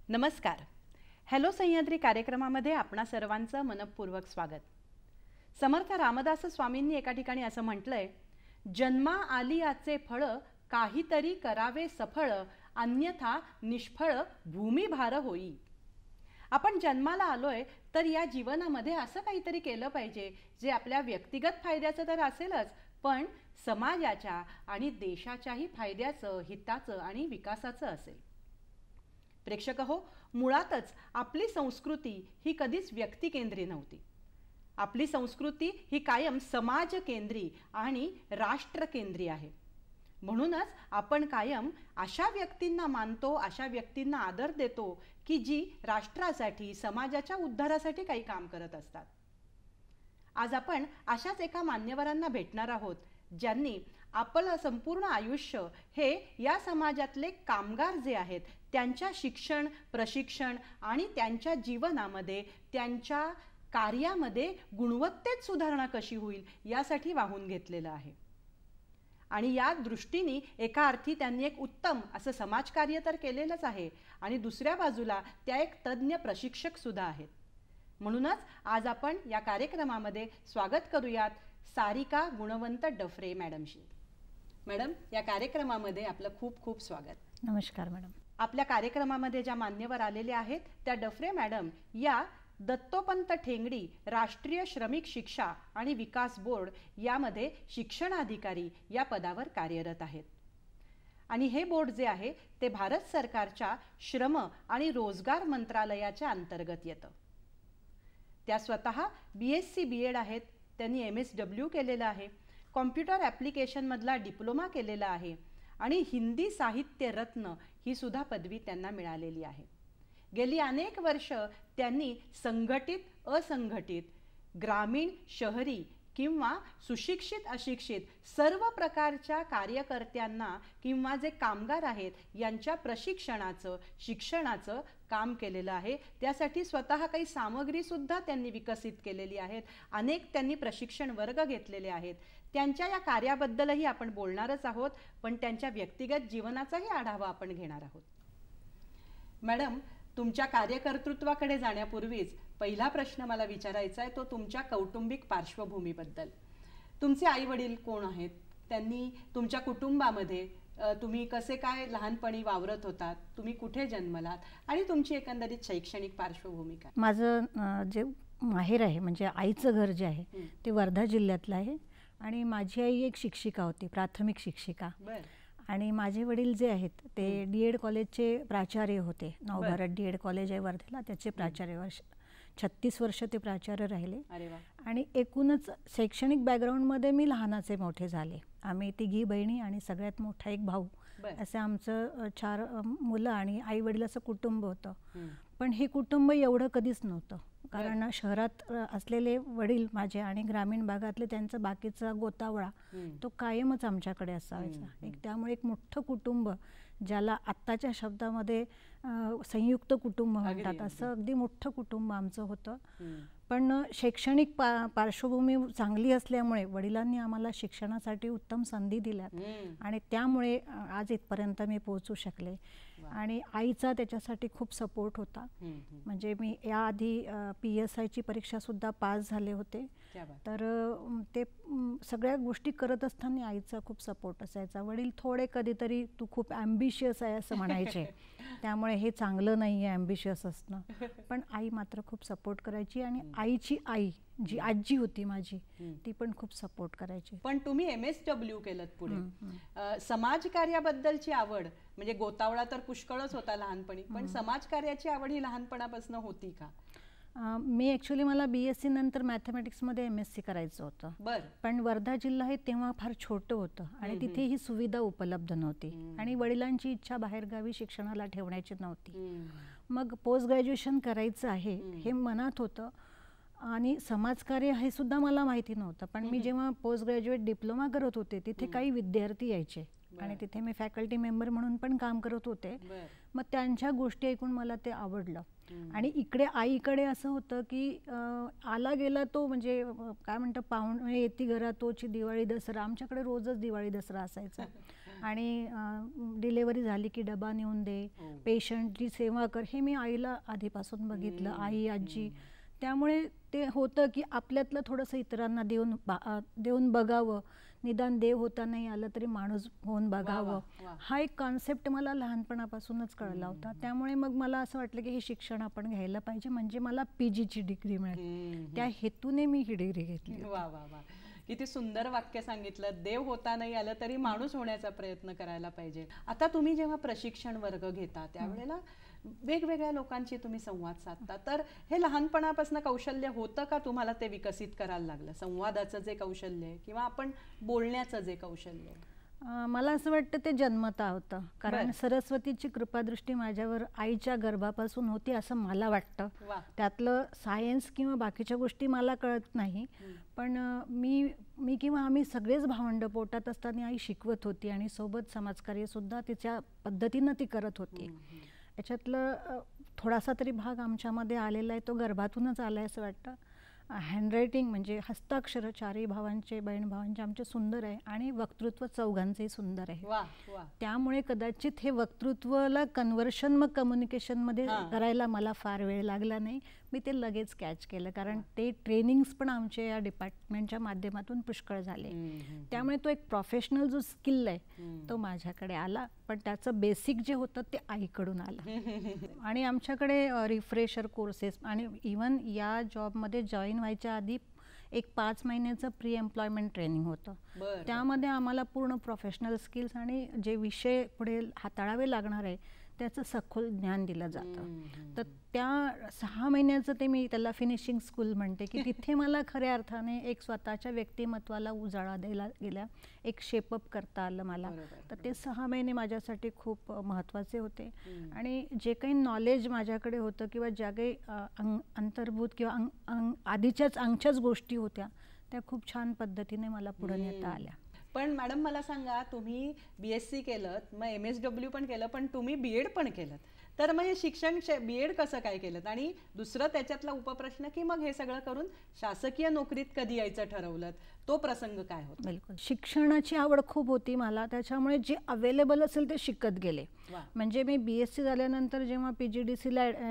नमस्कार. हॅलो सह्याद्री कार्यक्रमामध्ये आपणा सर्वांचं मनपूर्वक स्वागत. समर्थ रामदास स्वामींनी एका ठिकाणी असं म्हटलंय, जन्मा आली याचे फळ काहीतरी करावे सफळ, अन्यथा निष्फळ भूमिभार होई. आपण जन्माला आलोय तर या जीवनामध्ये असं काहीतरी केलं पाहिजे जे आपल्या व्यक्तिगत फायद्याचं तर असेलच, पण समाजाच्या आणि देशाच्याही फायद्याचं, हिताचं आणि विकासाचं असेल. प्रेक्षक हो, मुळातच आपली संस्कृती ही कधीच व्यक्तिकेंद्री नव्हती. आपली संस्कृती ही कायम समाजकेंद्री आणि राष्ट्रकेंद्री आहे. म्हणूनच आपण कायम अशा व्यक्तींना मानतो, अशा व्यक्तींना आदर देतो की जी राष्ट्रासाठी, समाजाच्या उद्धारासाठी काही काम करत असतात. आज आपण अशाच एका मान्यवरांना भेटणार आहोत, ज्यांनी आपलं संपूर्ण आयुष्य हे या समाजातले कामगार जे आहेत त्यांच्या शिक्षण, प्रशिक्षण आणि त्यांच्या जीवनामध्ये, त्यांच्या कार्यामध्ये गुणवत्तेत सुधारणा कशी होईल यासाठी वाहून घेतलेलं आहे. आणि या दृष्टीने एका अर्थी त्यांनी एक उत्तम असं समाजकार्य तर केलेलंच आहे आणि दुसऱ्या बाजूला त्या एक तज्ञ प्रशिक्षक सुद्धा आहेत. म्हणूनच आज आपण या कार्यक्रमामध्ये स्वागत करूयात सारिका गुणवंत डफरे मॅडमशी. मॅडम, या कार्यक्रमामध्ये आपलं खूप खूप स्वागत. नमस्कार मॅडम. आपल्या कार्यक्रमामध्ये ज्या मान्यवर आलेले आहेत त्या डफरे मॅडम या दत्तोपंत ठेंगडी राष्ट्रीय श्रमिक शिक्षा आणि विकास बोर्ड यामध्ये शिक्षणाधिकारी या पदावर कार्यरत आहेत. आणि हे बोर्ड जे आहे ते भारत सरकारच्या श्रम आणि रोजगार मंत्रालयाच्या अंतर्गत येतं. त्या स्वतः BSc BEd आहेत. त्यांनी MSW केलेलं आहे. कॉम्प्युटर ॲप्लिकेशनमधला डिप्लोमा केलेला आहे आणि हिंदी साहित्य रत्न ही सुद्धा पदवी त्यांना मिळालेली आहे. गेली अनेक वर्ष त्यांनी संघटित, असंघटित, ग्रामीण, शहरी किंवा सुशिक्षित, अशिक्षित सर्व प्रकारच्या कार्यकर्त्यांना किंवा जे कामगार आहेत यांच्या प्रशिक्षणाचं, शिक्षणाचं काम केलेलं आहे. त्यासाठी स्वतः काही सामग्रीसुद्धा त्यांनी विकसित केलेली आहेत. अनेक त्यांनी प्रशिक्षण वर्ग घेतलेले आहेत. त्यांच्या या कार्याबद्दलही आपण बोलणारच आहोत, पण त्यांच्या व्यक्तिगत जीवनाचाही आढावा आपण घेणार आहोत. मॅडम, तुमच्या कार्यकर्तृत्वाकडे जाण्यापूर्वीच पहिला प्रश्न मला विचारायचा आहे तो तुमच्या कौटुंबिक पार्श्वभूमीबद्दल. तुमचे आई वडील कोण आहेत? त्यांनी तुमच्या कुटुंबामध्ये तुम्ही कसे काय लहानपणी वावरत होतात? तुम्ही कुठे जन्मलात आणि तुमची एकंदरीत शैक्षणिक पार्श्वभूमी काय? माझं जे माहेर आहे म्हणजे आईचं घर जे आहे ते वर्धा जिल्ह्यातलं आहे आणि माझी आई एक शिक्षिका होती, प्राथमिक शिक्षिका. आणि माझे वडील जे आहेत ते DED कॉलेजचे प्राचार्य होते. नवभारत DED कॉलेज आहे वर्धेला, त्याचे प्राचार्य 36 वर्ष ते प्राचार्य राहिले. आणि एकूणच शैक्षणिक बॅकग्राऊंडमध्ये मी लहानाचे मोठे झाले. आम्ही तिघी बहिणी आणि सगळ्यात मोठा एक भाऊ, असं आमचं 4 मुलं आणि आई वडील असं कुटुंब होतं. पण हे कुटुंब एवढं कधीच नव्हतं, कारण शहरात असलेले वडील माझे आणि ग्रामीण भागातले त्यांचा बाकीचा गोतावळा तो कायमच आमच्याकडे असायचा. त्यामुळे एक मोठं कुटुंब, ज्याला आत्ताच्या शब्दामध्ये संयुक्त कुटुंब म्हणतात, असं अगदी मोठं कुटुंब आमचं होतं. पण शैक्षणिक पार्श्वभूमी चांगली असल्यामुळे वडिलांनी आम्हाला शिक्षणासाठी उत्तम संधी दिल्यात आणि त्यामुळे आज इथपर्यंत मी पोहोचू शकले. आणि आईचा त्याच्यासाठी खूप सपोर्ट होता. म्हणजे मी याआधी PSIची परीक्षासुद्धा पास झाले होते. तर ते सगळ्या गोष्टी करत असताना आईचा खूप सपोर्ट असायचा. वडील थोडे कधीतरी तू खूप ॲम्बिशियस आहे असं म्हणायचे, त्यामुळे हे चांगलं नाही आहे ॲम्बिशियस असणं. पण आई मात्र खूप सपोर्ट करायची आणि आईची आई जी आजी होती माझी ती पण खूप सपोर्ट करायची. पण तुम्ही MSW केलं पुढे, समाजकार्याबद्दलची आवड म्हणजे गोतावळा तर पुष्कळच होता लहानपणी, पण समाजकार्याची आवड ही लहानपणापासून होती का? मी ॲक्च्युली मला BSc नंतर मॅथमॅटिक्समध्ये MSc करायचं होतं. बरं. पण वर्धा जिल्हा हे तेव्हा फार छोटं होतं आणि तिथे ही सुविधा उपलब्ध नव्हती आणि वडिलांची इच्छा बाहेरगावी शिक्षणाला ठेवण्याची नव्हती. मग पोस्ट ग्रॅज्युएशन करायचं आहे हे मनात होतं आणि समाजकार्य हे सुद्धा मला माहिती नव्हतं. पण मी जेव्हा पोस्ट ग्रॅज्युएट डिप्लोमा करत होते तिथे काही विद्यार्थी यायचे आणि तिथे मी फॅकल्टी मेंबर म्हणून पण काम करत होते. मग त्यांच्या गोष्टी ऐकून मला ते आवडलं. आणि इकडे आईकडे असं होतं की आला गेला तो म्हणजे काय म्हणतं पाहुणे येती घरा तोची दिवाळी दसरा, आमच्याकडे रोजच दिवाळी दसरा असायचा. आणि डिलेवरी झाली की डबा नेऊन दे, पेशंटची सेवा कर, हे मी आईला आधीपासून बघितलं, आई आजी. त्यामुळे ते होतं की आपल्यातलं थोडंसं इतरांना देऊन बघावं, निदान देव होता नाही आलं तरी माणूस होऊन बघावं, हा एक कॉन्सेप्ट मला लहानपणापासूनच कळला होता. त्यामुळे मग मला असं वाटलं की हे शिक्षण आपण घ्यायला पाहिजे, म्हणजे मला PGची डिग्री मिळेल. त्या हेतूने मी ही डिग्री घेतली. वा वा वा, किती सुंदर वाक्य सांगितलं. देव होता नाही आलं तरी माणूस होण्याचा प्रयत्न करायला पाहिजे. आता तुम्ही जेव्हा प्रशिक्षण वर्ग घेता त्यावेळेला वेगवेगळ्या लोकांशी तुम्ही संवाद साधता, तर हे लहानपणापासून कौशल्य होतं का तुम्हाला ते विकसित करायला लागलं? संवादाचं जे कौशल्य आहे किंवा आपण बोलण्याचं जे कौशल्य आहे? मला असं वाटतं ते जन्मता होतं, कारण सरस्वतीची कृपादृष्टी माझ्यावर आईच्या गर्भापासून होती असं मला वाटतं. त्यातलं सायन्स किंवा बाकीच्या गोष्टी मला कळत नाही, पण मी किंवा आम्ही सगळेच भावंड पोटात असताना आई शिकवत होती आणि सोबत समाजकार्यसुद्धा तिच्या पद्धतीनं ती करत होती. याच्यातलं थोडासा तरी भाग आमच्यामध्ये आलेला आहे, तो गर्भातूनच आला आहे असं वाटतं. हँडरायटिंग म्हणजे हस्ताक्षर चारही भावांचे बहीण भावांचे आमचे सुंदर आहे आणि वक्तृत्व चौघांचंही सुंदर आहे. त्यामुळे कदाचित हे वक्तृत्वाला कन्व्हर्शन मग कम्युनिकेशनमध्ये करायला मला फार वेळ लागला नाही. मी ते लगेच कॅच केलं, कारण ते ट्रेनिंग्स पण आमच्या या डिपार्टमेंटच्या माध्यमातून पुष्कळ झाले. त्यामुळे तो एक प्रोफेशनल जो स्किल आहे तो माझ्याकडे आला, पण त्याचं बेसिक जे होतं ते आईकडून आलं. आणि आमच्याकडे रिफ्रेशर कोर्सेस आणि इवन या जॉबमध्ये जॉईन व्हायच्या आधी एक 5 महिन्याचं प्री एम्प्लॉयमेंट ट्रेनिंग होतं. त्यामध्ये आम्हाला पूर्ण प्रोफेशनल स्किल्स आणि जे विषय पुढे हाताळावे लागणार आहे त्याचं सखोल ज्ञान दिलं जातं. तर त्या 6 महिन्याचं ते मी त्याला फिनिशिंग स्कूल म्हणते, की तिथे मला खऱ्या अर्थाने एक स्वतःच्या व्यक्तिमत्वाला उजाळा द्यायला गेल्या, एक शेपअप करता आलं मला. तर ते 6 महिने माझ्यासाठी खूप महत्त्वाचे होते. आणि जे काही नॉलेज माझ्याकडे होतं किंवा ज्या काही अंतर्भूत किंवा आधीच्याच अंगच्याच गोष्टी होत्या त्या खूप छान पद्धतीने मला पुढे नेता आल्या. पण मॅडम मला सांगा, तुम्ही BSc केलं, मग MSW पण केलं, पण तुम्ही BEd पण केलं, तर मग हे शिक्षण BEd कसं काय केलं? आणि दुसरं त्याच्यातला उपप्रश्न की मग हे सगळं करून शासकीय नोकरीत कधी यायचं ठरवलं, तो प्रसंग काय होता? बिलकुल, शिक्षणाची आवड खूप होती मला, त्याच्यामुळे जे अवेलेबल असेल ते शिकत गेले. म्हणजे मी BSc झाल्यानंतर जेव्हा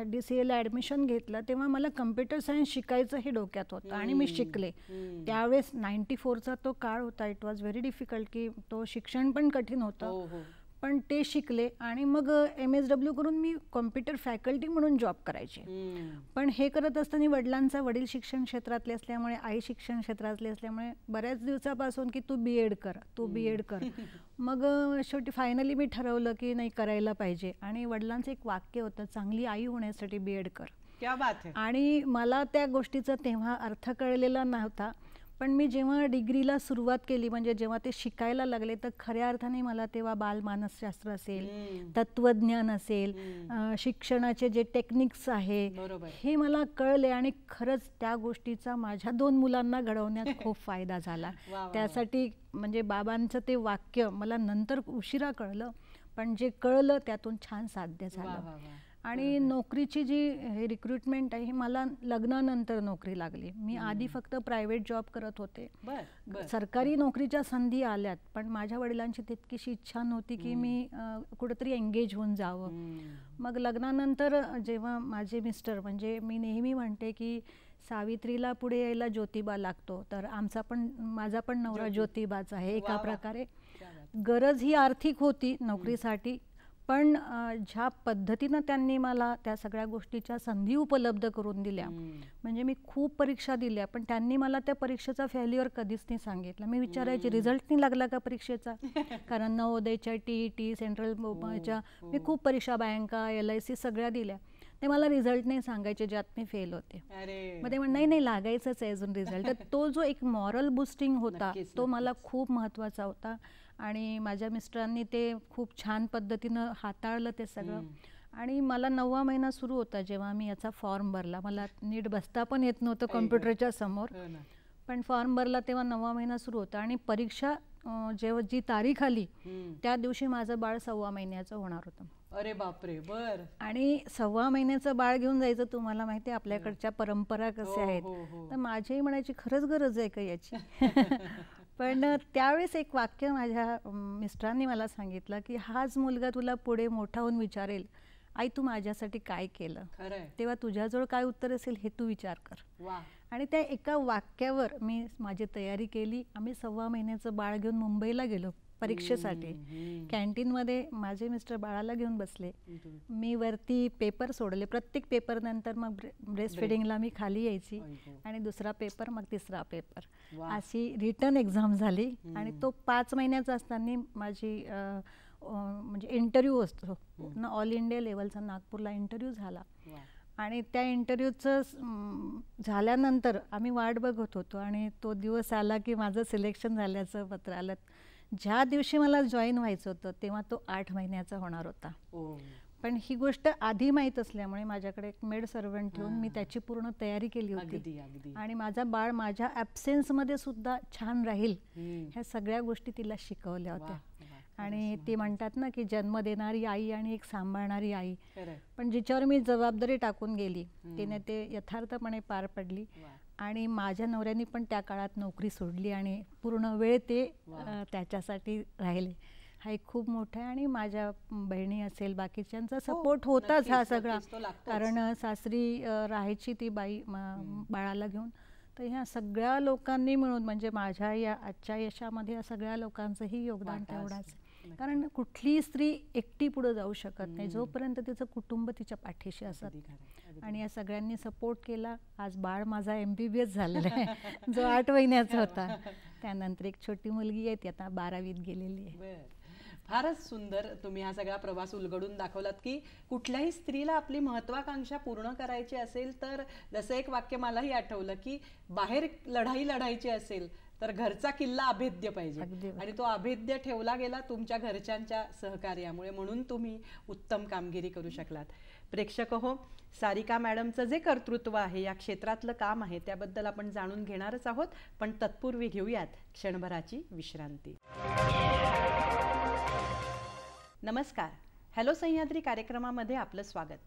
DCAला ॲडमिशन घेतलं तेव्हा मला कम्प्युटर सायन्स शिकायचं हे डोक्यात होतं आणि मी शिकले. त्यावेळेस 94चा तो काळ होता, इट वॉज व्हेरी डिफिकल्ट, की तो शिक्षण पण कठीण होतं, पण ते शिकले. आणि मग MSW करून मी कॉम्प्युटर फॅकल्टी म्हणून जॉब करायचे. पण हे करत असताना वडील शिक्षण क्षेत्रातले असल्यामुळे, आई शिक्षण क्षेत्रातले असल्यामुळे बऱ्याच दिवसापासून की तू BEd कर. मग शेवटी फायनली मी ठरवलं की नाही, करायला पाहिजे. आणि वडिलांचं एक वाक्य होतं, चांगली आई होण्यासाठी BEd कर. क्या बात है. आणि मला त्या गोष्टीचा तेव्हा अर्थ कळलेला नव्हता, पण मी जेव्हा डिग्रीला सुरुवात केली, म्हणजे जेव्हा ते शिकायला लागले, तर खऱ्या अर्थाने मला तेव्हा बालमानसशास्त्र असेल, तत्वज्ञान असेल, शिक्षणाचे जे टेक्निक्स आहे हे मला कळले. आणि खरंच त्या गोष्टीचा माझ्या 2 मुलांना घडवण्यात खूप फायदा झाला. त्यासाठी म्हणजे बाबांचं ते वाक्य मला नंतर उशिरा कळलं, पण जे कळलं त्यातून छान साध्य झालं. आणि नोकरीची जी रिक्रुटमेंट आहे ही मला लग्नानंतर नोकरी लागली. मी आधी फक्त प्रायव्हेट जॉब करत होते. सरकारी नोकरीच्या संधी आल्यात, पण माझ्या वडिलांची तितकीशी इच्छा नव्हती की मी कुठेतरी एंगेज होऊन जावं. मग लग्नानंतर जेव्हा माझे मिस्टर, म्हणजे मी नेहमी म्हणते की सावित्रीला पुढे यायला ज्योतिबा लागतो, तर माझा पण नवरा ज्योतिबाच आहे एका प्रकारे. गरज ही आर्थिक होती नोकरीसाठी, पण ज्या पद्धतीनं त्यांनी मला त्या सगळ्या गोष्टीच्या संधी उपलब्ध करून दिल्या, म्हणजे मी खूप परीक्षा दिल्या, पण त्यांनी मला त्या परीक्षेचा फेल्युअर कधीच नाही सांगितलं. मी विचारायची रिझल्ट नाही लागला का परीक्षेचा, कारण नवोदयच्या, TET, सेंट्रल च्या मी खूप परीक्षा, बँका, LIC सगळ्या दिल्या. ते मला रिझल्ट नाही सांगायचे ज्यात मी फेल होते. मग ते नाही नाही लागायचंच आहे अजून रिझल्ट. तर तो जो एक मॉरल बुस्टिंग होता तो मला खूप महत्त्वाचा होता आणि माझ्या मिस्टरांनी ते खूप छान पद्धतीनं हाताळलं ते सगळं. आणि मला 9वा महिना सुरू होता जेव्हा मी याचा फॉर्म भरला. मला नीट बसता पण येत नव्हतं कॉम्प्युटरच्या समोर, पण फॉर्म भरला तेव्हा 9वा महिना सुरू होता आणि परीक्षा जेव्हा जी तारीख आली त्या दिवशी माझं बाळ 1.25 महिन्याचं होणार होतं. अरे बापरे. बर. आणि 1.25 महिन्याचं बाळ घेऊन जायचं, तुम्हाला माहिती आहे आपल्याकडच्या परंपरा कशा आहेत. तर माझी म्हणायची खरंच गरज आहे का याची. पण त्यावेळेस एक वाक्य माझ्या मिस्टरांनी मला सांगितलं की हाच मुलगा तुला पुढे मोठा होऊन विचारेल, आई तू माझ्यासाठी काय केलं, तेव्हा तुझ्याजवळ काय उत्तर असेल हे तू विचार कर. आणि त्या एका वाक्यावर मी माझी तयारी केली. आम्ही 1.25 महिन्याचं बाळ घेऊन मुंबईला गेलो परीक्षेसाठी. कॅन्टीनमध्ये माझे मिस्टर बाळाला घेऊन बसले, मी वरती पेपर सोडले. प्रत्येक पेपर नंतर मग ब्रेस्ट फिडिंगला मी खाली यायची आणि दुसरा पेपर, मग तिसरा पेपर, अशी रिटर्न एक्झाम झाली. आणि तो 5 महिन्याचा असताना माझी म्हणजे इंटरव्ह्यू असतो ना, ऑल इंडिया लेवलचा नागपूरला इंटरव्ह्यू झाला. आणि त्या इंटरव्ह्यूचं झाल्यानंतर आम्ही वाट बघत होतो आणि तो दिवस आला की माझं सिलेक्शन झाल्याचं पत्र आलं. ज्या दिवशी मला जॉईन व्हायचं होतं तेव्हा तो 8 महिन्याचा होणार होता. पण ही गोष्ट आधी माहीत असल्यामुळे माझ्याकडे एक मेड सर्वंट ठेवून मी त्याची पूर्ण तयारी केली होती. आणि माझा बाळ माझ्या ॲब्सेन्समध्ये सुद्धा छान राहील ह्या सगळ्या गोष्टी तिला शिकवल्या होत्या. आणि ते म्हणतात ना की जन्म देणारी आई आणि एक सांभाळणारी आई, पण जिच्यावर मी जबाबदारी टाकून गेली तिने ते यथार्थपणे पार पडली. आणि माझ्या नवऱ्याने पण त्या काळात नोकरी सोडली आणि पूर्ण वेळ ते त्याच्यासाठी राहिले. हा एक खूप मोठा आहे. आणि माझ्या बहिणी असेल बाकीच्यांचा सपोर्ट होताच हा सगळा, कारण सासरी राहायची ती बाई बाळाला घेऊन. तर ह्या सगळ्या लोकांनी मिळून, म्हणजे माझ्या या आजच्या यशामध्ये या सगळ्या लोकांचंही योगदान तेवढाच. कारण कुठलीही स्त्री एकटी पुढे जाऊ शकत नाही जोपर्यंत तिचं कुटुंब तिच्या पाठीशी असत. आणि या सगळ्यांनी सपोर्ट केला. आज बाळ माझा MBBS झालेला आहे जो 8 महिन्याचा होता. त्यानंतर एक छोटी मुलगी आहे ती आता 12वीत गेलेली आहे. फारच सुंदर तुम्ही हा सगळा प्रवास उलगडून दाखवलात की कुठल्याही स्त्रीला आपली महत्वाकांक्षा पूर्ण करायची असेल तर जसं एक वाक्य मलाही आठवलं की बाहेर लढाई लढायची असेल तर घरचा किल्ला अभेद्य पाहिजे. आणि तो अभेद्य ठेवला गेला तुमच्या घरच्यांच्या सहकार्यामुळे, म्हणून तुम्ही उत्तम कामगिरी करू शकलात. प्रेक्षक हो, सारिका मॅडमचं जे कर्तृत्व आहे या क्षेत्रातलं काम आहे त्याबद्दल आपण जाणून घेणारच आहोत. पण तत्पूर्वी घेऊयात क्षणभराची विश्रांती. नमस्कार. हॅलो सह्याद्री कार्यक्रमामध्ये आपलं स्वागत.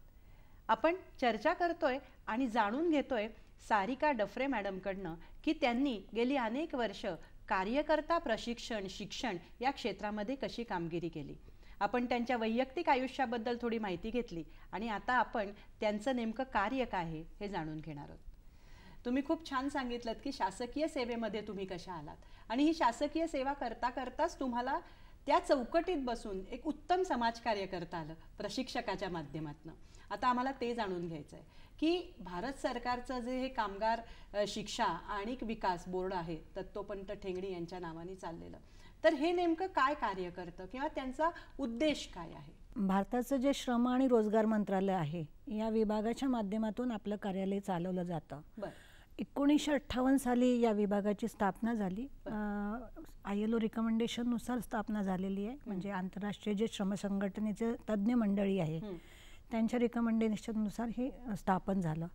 आपण चर्चा करतोय आणि जाणून घेतोय सारिका डफरे मॅडमकडनं की त्यांनी गेली अनेक वर्ष कार्यकर्ता प्रशिक्षण शिक्षण या क्षेत्रामध्ये कशी कामगिरी केली. आपण त्यांच्या वैयक्तिक आयुष्याबद्दल थोडी माहिती घेतली आणि आता आपण त्यांचं नेमकं कार्य काय आहे हे जाणून घेणार आहोत. तुम्ही खूप छान सांगितलं की शासकीय सेवेमध्ये तुम्ही कशा आलात आणि ही शासकीय सेवा करता करताच तुम्हाला त्या चौकटीत बसून एक उत्तम समाजकार्य करता आलं प्रशिक्षकाच्या माध्यमातून. आता आम्हाला ते जाणून घ्यायचं आहे की भारत सरकारचं जे हे कामगार शिक्षा आणि विकास बोर्ड आहे दत्तोपंत ठेंगडी यांच्या नावाने चाललेलं, तर हे नेमकं काय कार्य करतं किंवा त्यांचा उद्देश काय आहे? भारताचं जे श्रम आणि रोजगार मंत्रालय आहे या विभागाच्या माध्यमातून आपलं कार्यालय चालवलं जातं. 1958 साली या विभागाची स्थापना झाली. ILO रिकमेंडेशननुसार स्थापना झालेली आहे. म्हणजे आंतरराष्ट्रीय जे श्रम संघटनेचे तज्ज्ञ मंडळी आहे त्यांच्या रिकमेंडेशननुसार हे स्थापन झालं.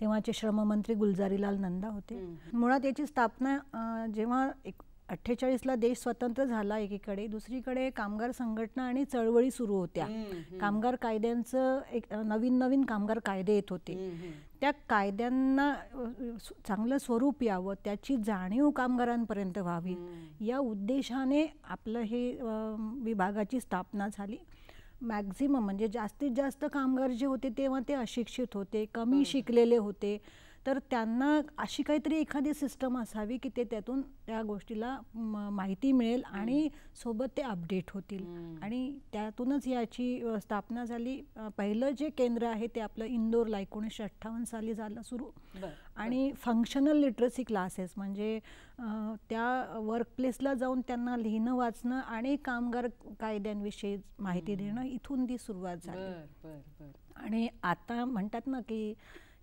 तेव्हाचे श्रममंत्री गुलजारीलाल नंदा होते. मुळात याची स्थापना जेव्हा 48ला देश स्वतंत्र झाला एकीकडे, दुसरीकडे कामगार संघटना आणि चळवळी सुरू होत्या. कामगार कायद्यांचं एक नवीन कामगार कायदे येत होते. त्या कायद्यांना चांगलं स्वरूप यावं, त्याची जाणीव कामगारांपर्यंत व्हावी या उद्देशाने आपलं हे विभागाची स्थापना झाली. मॅक्झिमम म्हणजे जास्तीत जास्त कामगार जे होते तेव्हा ते अशिक्षित होते, कमी शिकलेले होते. तर त्यांना अशी काहीतरी एखादी सिस्टम असावी की ते त्यातून त्या गोष्टीला माहिती मिळेल आणि सोबत ते अपडेट होतील. आणि त्यातूनच याची स्थापना झाली. पहिलं जे केंद्र आहे ते आपलं इंदोरला 1958 साली झालं सुरू. आणि फंक्शनल लिटरसी क्लासेस म्हणजे त्या वर्कप्लेसला जाऊन त्यांना लिहिणं वाचणं आणि कामगार कायद्यांविषयी माहिती देणं, इथून ती सुरुवात झाली. आणि आता म्हणतात ना की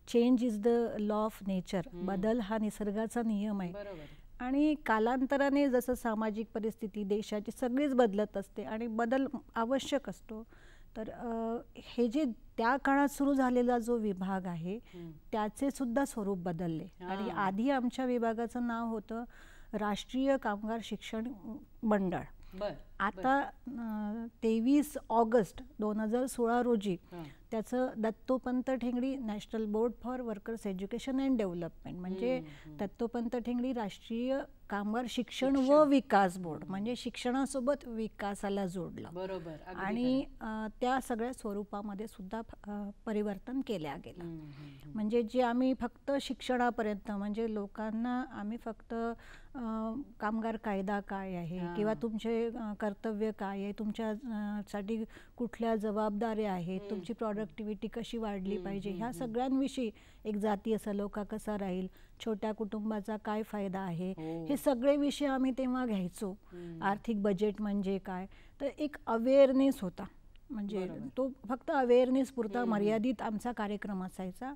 change is the law of nature, बदल हा निसर्गाचा नियम आहे. आणि कालांतराने जसं सामाजिक परिस्थिती देशाची सगळीच बदलत असते आणि बदल आवश्यक असतो. तर हे जे त्या काळात सुरू झालेला जो विभाग आहे त्याचे सुद्धा स्वरूप बदलले. आणि आधी आमच्या विभागाचं नाव होतं राष्ट्रीय कामगार शिक्षण मंडळ. आता 23 ऑगस्ट 2016 रोजी त्याचं Dattopant Thengadi national board for workers education and development म्हणजे दत्तोपंत ठेंगडी राष्ट्रीय कामगार शिक्षण व विकास बोर्ड म्हणजे शिक्षणासोबत विकासाला जोडलं. आणि त्या सगळ्या स्वरूपामध्ये सुद्धा परिवर्तन केल्या गेलं. म्हणजे जे आम्ही फक्त शिक्षणापर्यंत म्हणजे लोकांना आम्ही फक्त कामगार कायदा काय आहे किंवा तुमचे कर्तव्य काय आहे, तुमच्यासाठी कुठल्या जबाबदाऱ्या आहेत, तुमची प्रॉडक्टिव्हिटी कशी वाढली पाहिजे, ह्या सगळ्यांविषयी, एक जातीय सलोखा कसा राहील, छोट्या कुटुंबाचा काय फायदा आहे, हे सगळे विषय आम्ही तेव्हा घ्यायचो. आर्थिक बजेट म्हणजे काय, तर एक अवेअरनेस होता. म्हणजे तो फक्त अवेअरनेस पुरता मर्यादित आमचा कार्यक्रम असायचा.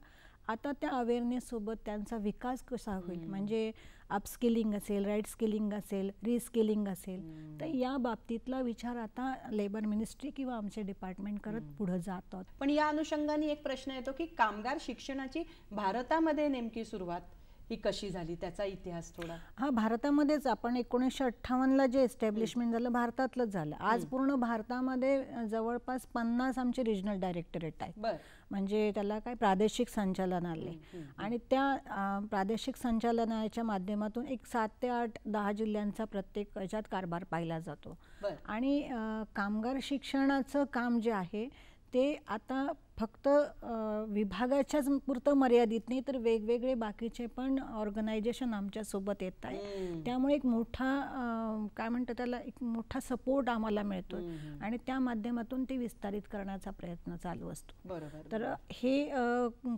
आता त्या अवेअरनेससोबत त्यांचा विकास कसा होईल, म्हणजे अपस्किलिंग असेल, राईट स्किलिंग असेल, रिस्किलिंग असेल, तर या बाबतीतला विचार आता लेबर मिनिस्ट्री किंवा आमचे डिपार्टमेंट करत पुढे जातात. पण या अनुषंगाने एक प्रश्न येतो की कामगार शिक्षणाची भारतामध्ये नेमकी सुरुवात ही कशी झाली, त्याचा इतिहास थोडा. हा, भारतामध्येच आपण 1958ला जे एस्टॅब्लिशमेंट झालं भारतातलंच झालं. आज पूर्ण भारतामध्ये जवळपास 50 आमचे रिजनल डायरेक्टरेट आहेत. म्हणजे त्याला काय प्रादेशिक संचालनालय. आणि त्या प्रादेशिक संचालनालयाच्या माध्यमातून एक 7 ते 8-10 जिल्ह्यांचा प्रत्येक याच्यात कारभार पाहिला जातो. आणि कामगार शिक्षणाचं काम जे आहे ते आता फक्त विभागाच्याच पुरतं मर्यादित नाही, तर वेगवेगळे बाकीचे पण ऑर्गनायझेशन आमच्यासोबत येत आहे. त्यामुळे एक मोठा काय म्हणतो त्याला, एक मोठा सपोर्ट आम्हाला मिळतो आणि त्या माध्यमातून ते विस्तारित करण्याचा प्रयत्न चालू असतो. तर हे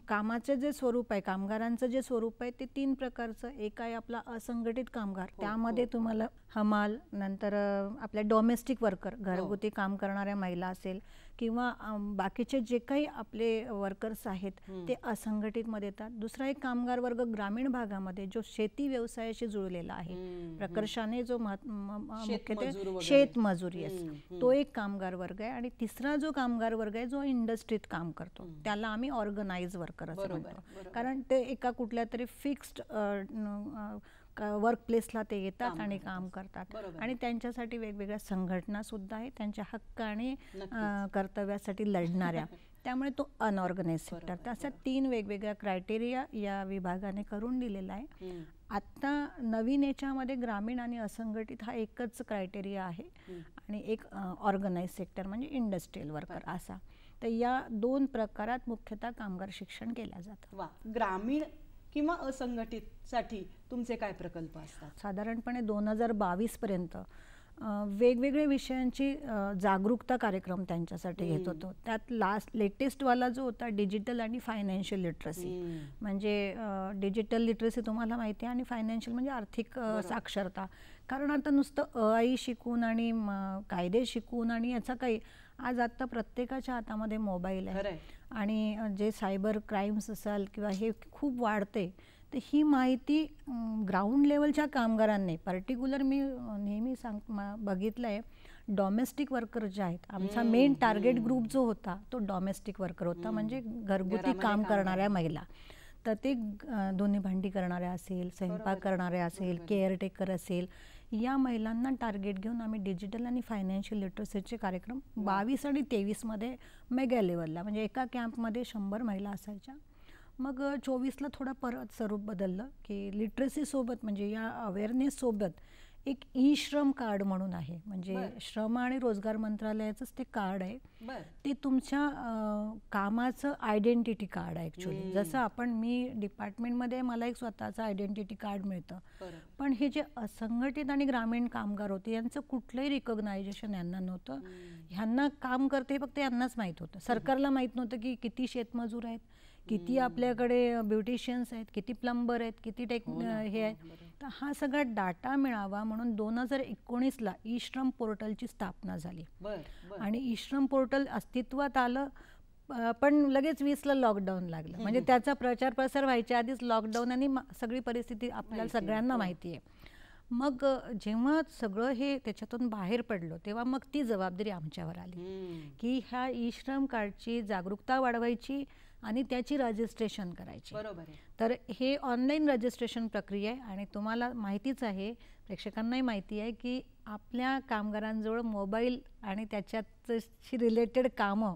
कामाचे जे स्वरूप आहे, कामगारांचं जे स्वरूप आहे ते 3 प्रकारचं. एक आहे आपला असंघटित कामगार, त्यामध्ये तुम्हाला हमाल, नंतर आपल्या डोमेस्टिक वर्कर, घरगुती काम करणाऱ्या महिला असेल किंवा बाकीचे जे काही आपले वर्कर्स आहेत ते असंघटित मध्ये येतात. दुसरा एक कामगार वर्ग ग्रामीण भागामध्ये जो शेती व्यवसायाशी जुळलेला आहे, प्रकर्षाने जो मुख्यत्वे शेतमजुरी असतो, तो एक कामगार वर्ग आहे. आणि तिसरा जो कामगार वर्ग आहे जो इंडस्ट्रीत काम करतो, त्याला आम्ही ऑर्गनाइज वर्कर असं म्हणतो. कारण ते एका कुठल्या तरी फिक्स्ड वर्क प्लेसला ते येतात आणि काम करतात. आणि त्यांच्यासाठी वेगवेगळ्या संघटना सुद्धा आहेत, त्यांच्या हक्क आणि कर्तव्यासाठी लढणाऱ्या. त्यामुळे तो अनऑर्गनाइज सेक्टर. त्याच्या 3 वेगवेगळ्या क्रायटेरिया या विभागाने करून दिलेला आहे. आत्ता नवीन याच्यामध्ये ग्रामीण आणि असंघटित हा एकच क्रायटेरिया आहे आणि एक ऑर्गनाइज सेक्टर म्हणजे इंडस्ट्रियल वर्कर असा. तर या 2 प्रकारात मुख्यतः कामगार शिक्षण केलं जातं. ग्रामीण किंवा असंघटित साठी तुमचे काय प्रकल्प असतात? साधारणपणे 2022 पर्यंत वेगवेगळ्या विषयांची जागरूकता कार्यक्रम त्यांच्यासाठी घेत होतो. त्यात लेटेस्ट वाला जो होता डिजिटल आणि फायनान्शियल लिटरसी. म्हणजे डिजिटल लिटरसी तुम्हाला माहिती आहे आणि फायनान्शियल म्हणजे आर्थिक साक्षरता. कारण आता नुसतं आई शिकून आणि कायदे शिकून आणि याचा काही, आज आता प्रत्येकाच्या हातामध्ये मोबाईल आहे आणि जे सायबर क्राईम्स असाल किंवा हे खूप वाढते. तर ही माहिती ग्राउंड लेवलच्या कामगारांनी, पर्टिक्युलर मी नेहमी बघितलं आहे, डॉमेस्टिक वर्कर जे आहेत, आमचा मेन टार्गेट ग्रुप जो होता तो डॉमेस्टिक वर्कर होता. म्हणजे घरगुती काम करणाऱ्या महिला. तर ते दोन्ही भांडी करणाऱ्या असेल, स्वयंपाक करणाऱ्या असेल, केअरटेकर असेल, या महिलांना टार्गेट घेऊन आम्ही डिजिटल आणि फायनान्शियल लिटरसीचे कार्यक्रम 22 आणि 23मध्ये मेगा लेवलला, म्हणजे एका कॅम्पमध्ये 100 महिला असायच्या. मग 24ला थोडं परत स्वरूप बदललं की लिटरसीसोबत म्हणजे या अवेअरनेससोबत एक ई श्रम कार्ड म्हणून आहे, म्हणजे श्रम आणि रोजगार मंत्रालयाचंच ते कार्ड आहे. ते तुमच्या कामाचं आयडेंटिटी कार्ड आहे ॲक्च्युली. जसं मी डिपार्टमेंटमध्ये मला एक स्वतःचं आयडेंटिटी कार्ड मिळतं, पण हे जे असंघटित आणि ग्रामीण कामगार होते यांचं कुठलंही रिकॉग्नायझेशन यांना नव्हतं. ह्यांना काम करते फक्त यांनाच माहीत होतं. सरकारला माहीत नव्हतं की किती शेतमजूर आहेत, किती आपल्याकडे ब्युटिशियन्स आहेत, किती प्लंबर आहेत, किती हे आहेत. तर हा सगळा डाटा मिळावा म्हणून 2019ला ई श्रम पोर्टलची स्थापना झाली. आणि ई श्रम पोर्टल अस्तित्वात आलं, पण लगेच 20ला लॉकडाऊन लागलं. म्हणजे त्याचा प्रचार प्रसार व्हायच्या आधीच लॉकडाऊन आणि सगळी परिस्थिती आपल्याला सगळ्यांना माहिती आहे. मग जेव्हा सगळं हे त्याच्यातून बाहेर पडलो तेव्हा मग ती जबाबदारी आमच्यावर आली की ह्या ई श्रम कार्डची जागरूकता वाढवायची आणि त्याची रजिस्ट्रेशन करायची. तर हे ऑनलाईन रजिस्ट्रेशन प्रक्रिया आहे आणि तुम्हाला माहितीच आहे, प्रेक्षकांनाही माहिती आहे की आपल्या कामगारांजवळ मोबाईल आणि त्याच्याशी रिलेटेड कामं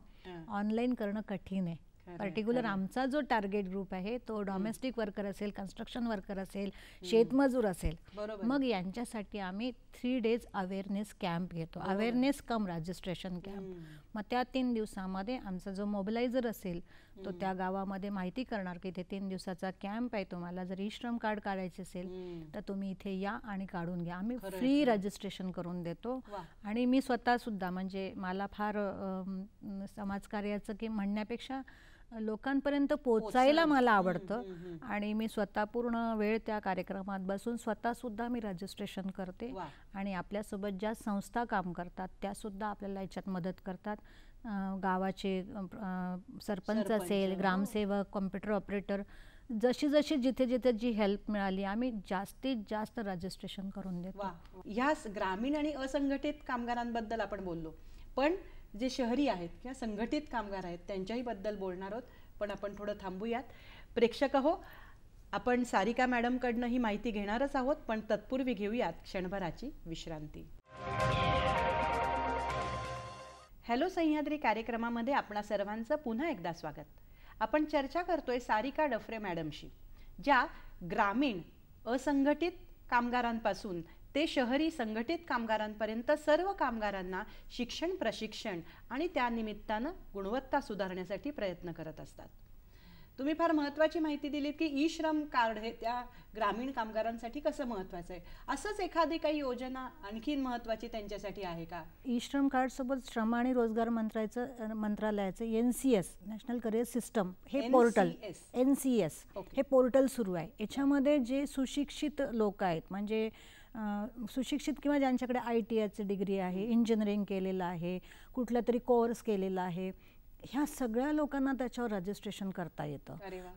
ऑनलाईन करणं कठीण आहे. पर्टिक्युलर आमचा जो टार्गेट ग्रुप आहे तो डोमेस्टिक वर्कर असेल, कन्स्ट्रक्शन वर्कर असेल, शेतमजूर असेल. मग यांच्यासाठी आम्ही 3 days अवेअरनेस कॅम्प घेतो, अवेअरनेस कम रजिस्ट्रेशन कॅम्प. मग त्या 3 दिवसामध्ये आमचा जो मोबिलायझर असेल तो त्या गावामध्ये माहिती करणार की इथे 3 दिवसाचा कॅम्प आहे, तुम्हाला जर ई श्रम कार्ड काढायचे असेल तर तुम्ही इथे या आणि काढून घ्या. आम्ही फ्री रजिस्ट्रेशन करून देतो. आणि मी स्वतःसुद्धा म्हणजे मला फार समाजकार्याचं की म्हणण्यापेक्षा लोकांपर्यंत पोचायला मला आवडतं आणि मी स्वतः पूर्ण वेळ त्या कार्यक्रमात बसून स्वतःसुद्धा मी रजिस्ट्रेशन करते. आणि आपल्यासोबत ज्या संस्था काम करतात त्यासुद्धा आपल्याला याच्यात मदत करतात. गावाचे सरपंच असेल, ग्रामसेवक, कॉम्प्युटर ऑपरेटर, जशी जशी जिथे जिथे जी हेल्प मिळाली आम्ही जास्तीत जास्त रजिस्ट्रेशन करून देतो. ह्या ग्रामीण आणि असंघटित कामगारांबद्दल आपण बोललो, पण जे शहरी आहेत किंवा संघटित कामगार आहेत त्यांच्याही बद्दल बोलणार आहोत. पण आपण थोडं थांबूयात. प्रेक्षक हो, आपण सारिका मॅडमकडनं ही माहिती घेणारच आहोत, पण तत्पूर्वी घेऊयात क्षणभराची विश्रांती. हॅलो सह्याद्री कार्यक्रमामध्ये आपणा सर्वांचं पुन्हा एकदा स्वागत. आपण चर्चा करतोय सारिका डफरे मॅडमशी, ज्या ग्रामीण असंघटित कामगारांपासून ते शहरी संघटित कामगारांपर्यंत सर्व कामगारांना शिक्षण, प्रशिक्षण आणि त्यानिमित्तानं गुणवत्ता सुधारण्यासाठी प्रयत्न करत असतात. तुम्ही फार महत्त्वाची माहिती दिलीत की ई श्रम कार्ड हे त्या ग्रामीण कामगारांसाठी कसं महत्त्वाचं आहे. असंच एखादी काही योजना आणखीन महत्त्वाची त्यांच्यासाठी आहे का? ई श्रम कार्डसोबत श्रम आणि रोजगार मंत्रालयाचं NCS नॅशनल करिअर सिस्टम हे पोर्टल, NCS हे पोर्टल सुरू आहे. याच्यामध्ये जे सुशिक्षित लोक आहेत, म्हणजे सुशिक्षित किंवा ज्यांच्याकडे ITIची डिग्री आहे, इंजिनिअरिंग केलेलं आहे, कुठला तरी कोर्स केलेला आहे, ह्या सगळ्या लोकांना त्याच्यावर रजिस्ट्रेशन करता येतं.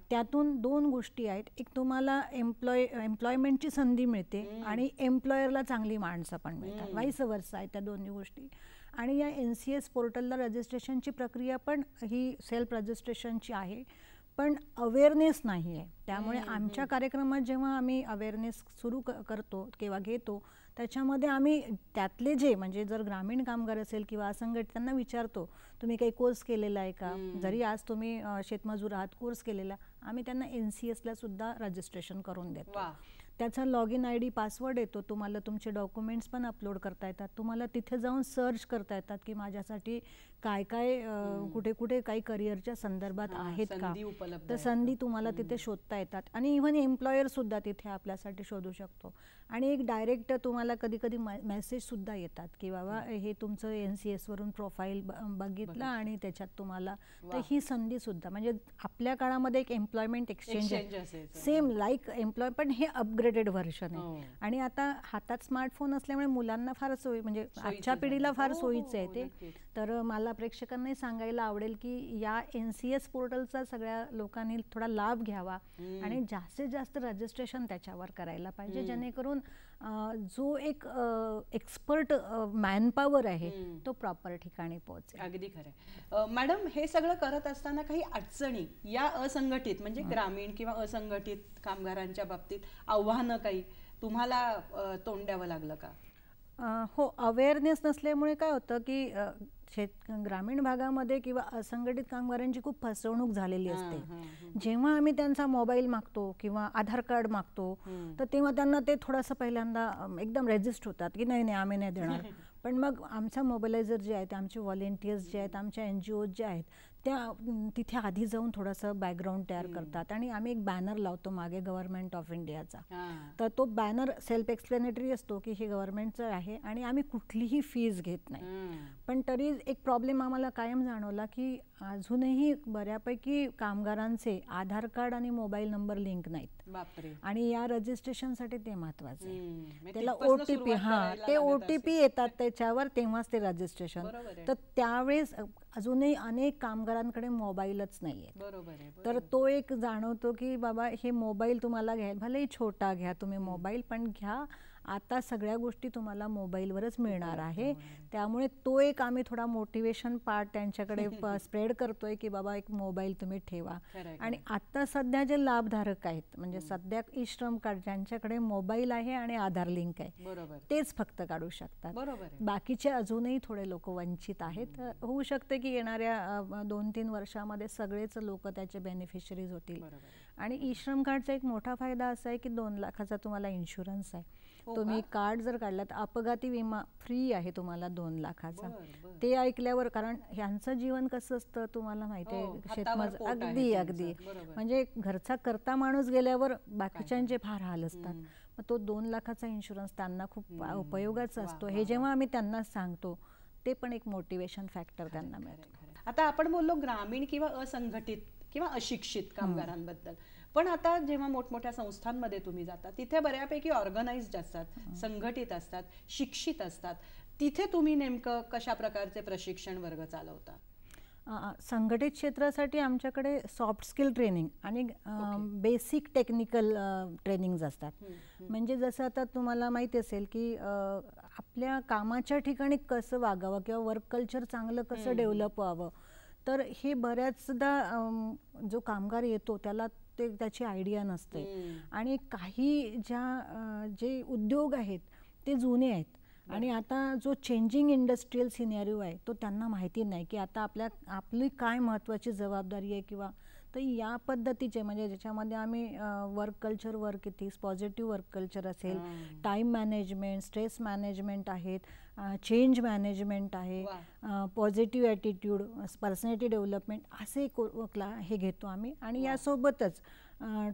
त्यातून 2 गोष्टी आहेत. एक तुम्हाला एम्प्लॉयमेंटची संधी मिळते आणि एम्प्लॉयरला चांगली माणसं पण मिळतात, वाईस वर्सा आहे त्या दोन्ही गोष्टी. आणि या NCS पोर्टलला रजिस्ट्रेशनची प्रक्रिया पण ही सेल्फ रजिस्ट्रेशनची आहे, पण अवेअरनेस नाही आहे. त्यामुळे आमच्या कार्यक्रमात जेव्हा आम्ही अवेअरनेस सुरू करतो किंवा घेतो त्याच्यामध्ये आम्ही त्यातले जे म्हणजे जर ग्रामीण कामगार असेल किंवा असंघटित त्यांना विचारतो तुम्ही काही कोर्स केलेला आहे का. जरी आज तुम्ही शेतमजूर आहात, कोर्स केलेला, आम्ही त्यांना NCSला सुद्धा रजिस्ट्रेशन करून देतो. त्याचा लॉगिन ID पासवर्ड येतो, तुम्हाला तुमचे डॉक्युमेंट्स पण अपलोड करता येतात, तुम्हाला तिथे जाऊन सर्च करता येतात की माझ्यासाठी काय काय कुठे कुठे काही करिअरच्या संदर्भात आहेत का, तर संधी तुम्हाला तिथे शोधता येतात. आणि इव्हन एम्प्लॉयर सुद्धा तिथे आपल्यासाठी शोधू शकतो. आणि एक डायरेक्ट तुम्हाला कधी कधी मेसेजसुद्धा येतात की बाबा हे तुमचं NCS वरून प्रोफाईल बघितलं आणि त्याच्यात तुम्हाला, तर ही संधीसुद्धा म्हणजे आपल्या काळामध्ये एक एम्प्लॉयमेंट एक्सचेंज आहे, सेम लाईक एम्प्लॉय, पण हे अपग्रेडेड व्हर्जन आहे. आणि आता हातात स्मार्टफोन असल्यामुळे मुलांना फार सोयी, म्हणजे आजच्या पिढीला फार सोयीचं आहे ते. तर मला प्रेक्षकांनाही सांगायला आवडेल की या NCS पोर्टलचा सगळ्या लोकांनी थोडा लाभ घ्यावा आणि जास्तीत जास्त रजिस्ट्रेशन त्याच्यावर करायला पाहिजे, जेणेकरून जो एक एक्सपर्ट मॅनपॉवर आहे तो प्रॉपर ठिकाणी पोहोचेल. अगदी खरं. मॅडम, हे सगळं करत असताना काही अडचणी या असंघटित म्हणजे ग्रामीण किंवा असंघटित कामगारांच्या बाबतीत आव्हानं काही तुम्हाला तोंड द्यावं लागलं का? हो, अवेअरनेस नसल्यामुळे काय होतं की ग्रामीण भागामध्ये किंवा असंघटित कामगारांची खूप फसवणूक झालेली असते. जेव्हा आम्ही त्यांचा मोबाईल मागतो किंवा आधार कार्ड मागतो तर तेव्हा त्यांना ते थोडंसं पहिल्यांदा एकदम रेजिस्ट होतात की नाही नाही आम्ही नाही देणार. पण मग आमचा मोबिलायझर जे आहेत, आमचे व्हॉलेंटियर्स जे आहेत, आमच्या NGOज जे आहेत त्या तिथे आधी जाऊन थोडंसं बॅकग्राऊंड तयार करतात आणि आम्ही एक बॅनर लावतो मागे गव्हर्नमेंट ऑफ इंडियाचा. तर तो बॅनर सेल्फ एक्सप्लेनेटरी असतो की हे गव्हर्नमेंटचं आहे आणि आम्ही कुठलीही फीज घेत नाही. पण तरी एक प्रॉब्लेम आम्हाला कायम जाणवला की अजूनही बऱ्यापैकी कामगारांचे आधार कार्ड आणि मोबाईल नंबर लिंक नाहीत आणि या रजिस्ट्रेशनसाठी ते महत्वाचं आहे. त्याला OTP ते OTP येतात त्याच्यावर, तेव्हाच ते रजिस्ट्रेशन. तर त्यावेळेस अजूनही अनेक कामगारांकडे मोबाईलच नाही आहे. तर तो एक जाणवतो की बाबा हे मोबाईल तुम्हाला घ्या, भलेही छोटा घ्या तुम्ही मोबाईल, पण घ्या. आता सगळ्या गोष्टी तुम्हाला मोबाईलवरच मिळणार आहे. त्यामुळे तो एक आम्ही थोडा मोटिवेशन पार्ट त्यांच्याकडे स्प्रेड करतोय की बाबा एक मोबाईल तुम्ही ठेवा. आणि आता सध्या जे लाभधारक आहेत म्हणजे सध्या ई-श्रम कार्ड ज्यांच्याकडे मोबाईल आहे आणि आधार लिंक आहे तेच फक्त काढू शकतात. बाकीचे अजूनही थोडे लोक वंचित आहेत. होऊ शकते की येणाऱ्या 2-3 वर्षामध्ये सगळेच लोक त्याचे बेनिफिशरीज होतील. आणि ई-श्रम कार्डचा एक मोठा फायदा असा आहे की 2 लाखाचा तुम्हाला इन्शुरन्स आहे. तुम्ही कार्ड जर काढलं तर अपघाती विमा फ्री आहे तुम्हाला 2 लाखाचा. ते ऐकल्यावर, कारण ह्यांचं जीवन कसं असतं तुम्हाला माहिती आहे, शेतमजूर अगदी म्हणजे घरचा करता माणूस गेल्यावर बाकीच्यांचे फार हाल असतात. मग तो 2 लाखाचा इन्शुरन्स त्यांना खूप उपयोगाचा असतो. हे जेव्हा आम्ही त्यांना सांगतो ते पण एक मोटिवेशन फॅक्टर त्यांना मिळतो. आता आपण बोललो ग्रामीण किंवा असंघटित किंवा अशिक्षित कामगारांबद्दल, पण आता जेव्हा मोठमोठ्या संस्थांमध्ये तुम्ही जाता तिथे बऱ्यापैकी ऑर्गनाइज्ड असतात, संघटित असतात, शिक्षित असतात. तिथे तुम्ही नेमकं कशा प्रकारचे प्रशिक्षण वर्ग चालवता? संघटित क्षेत्रासाठी आमच्याकडे सॉफ्ट स्किल ट्रेनिंग आणि बेसिक टेक्निकल ट्रेनिंग्ज असतात. म्हणजे जसं आता तुम्हाला माहिती असेल की आपल्या कामाच्या ठिकाणी कसं वागावं किंवा वर्क कल्चर चांगलं कसं डेव्हलप व्हावं, तर हे बऱ्याचदा जो कामगार येतो त्याला त्याची आयडिया नसते. आणि काही जे उद्योग आहेत ते जुने आहेत आणि आता जो चेंजिंग इंडस्ट्रियल सिनेरिओ आहे तो त्यांना माहिती नाही की आता आपली काय महत्त्वाची जबाबदारी आहे किंवा. तर या पद्धतीचे म्हणजे ज्याच्यामध्ये आम्ही work culture work ethics, positive work culture असेल, टाईम मॅनेजमेंट, स्ट्रेस मॅनेजमेंट आहेत, चेंज मॅनेजमेंट आहे, पॉझिटिव्ह ॲटिट्यूड, पर्सनॅलिटी डेव्हलपमेंट असे हे घेतो आम्ही. आणि यासोबतच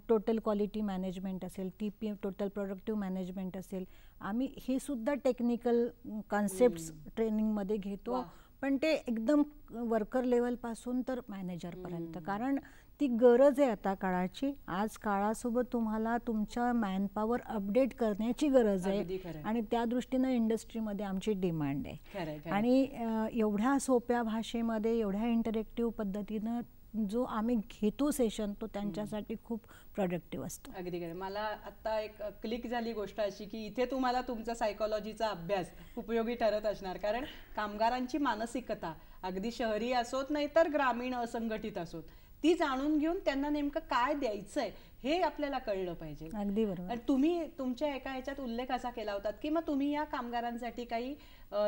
टोटल क्वालिटी मॅनेजमेंट असेल, TPM टोटल प्रोडक्टिव्ह मॅनेजमेंट असेल, आम्ही हे सुद्धा टेक्निकल कॉन्सेप्ट्स ट्रेनिंगमध्ये घेतो. पण ते एकदम वर्कर लेवलपासून तर मॅनेजरपर्यंत, कारण ती गरज आहे आता काळाची. आज काळासोबत तुम्हाला तुमच्या मॅनपॉवर अपडेट करण्याची गरज आहे आणि त्या दृष्टीनं इंडस्ट्रीमध्ये आमची डिमांड आहे. आणि एवढ्या सोप्या भाषेमध्ये एवढ्या इंटरॅक्टिव्ह पद्धतीनं जो आम्ही घेतो सेशन तो त्यांच्यासाठी खूप प्रोडक्टिव्ह असतो. अगदी खरं. मला आता एक क्लिक झाली गोष्ट अशी की इथे तुम्हाला तुमचा सायकोलॉजीचा अभ्यास उपयोगी ठरत असणार, कारण कामगारांची मानसिकता अगदी शहरी असोत नाही तर ग्रामीण असंघटित असोत ती जाणून घेऊन त्यांना नेमकं काय द्यायचंय हे आपल्याला कळलं पाहिजे. अगदी बरोबर. तुम्ही तुमच्या एका ह्याच्यात उल्लेख असा केला होता की मग तुम्ही या कामगारांसाठी काही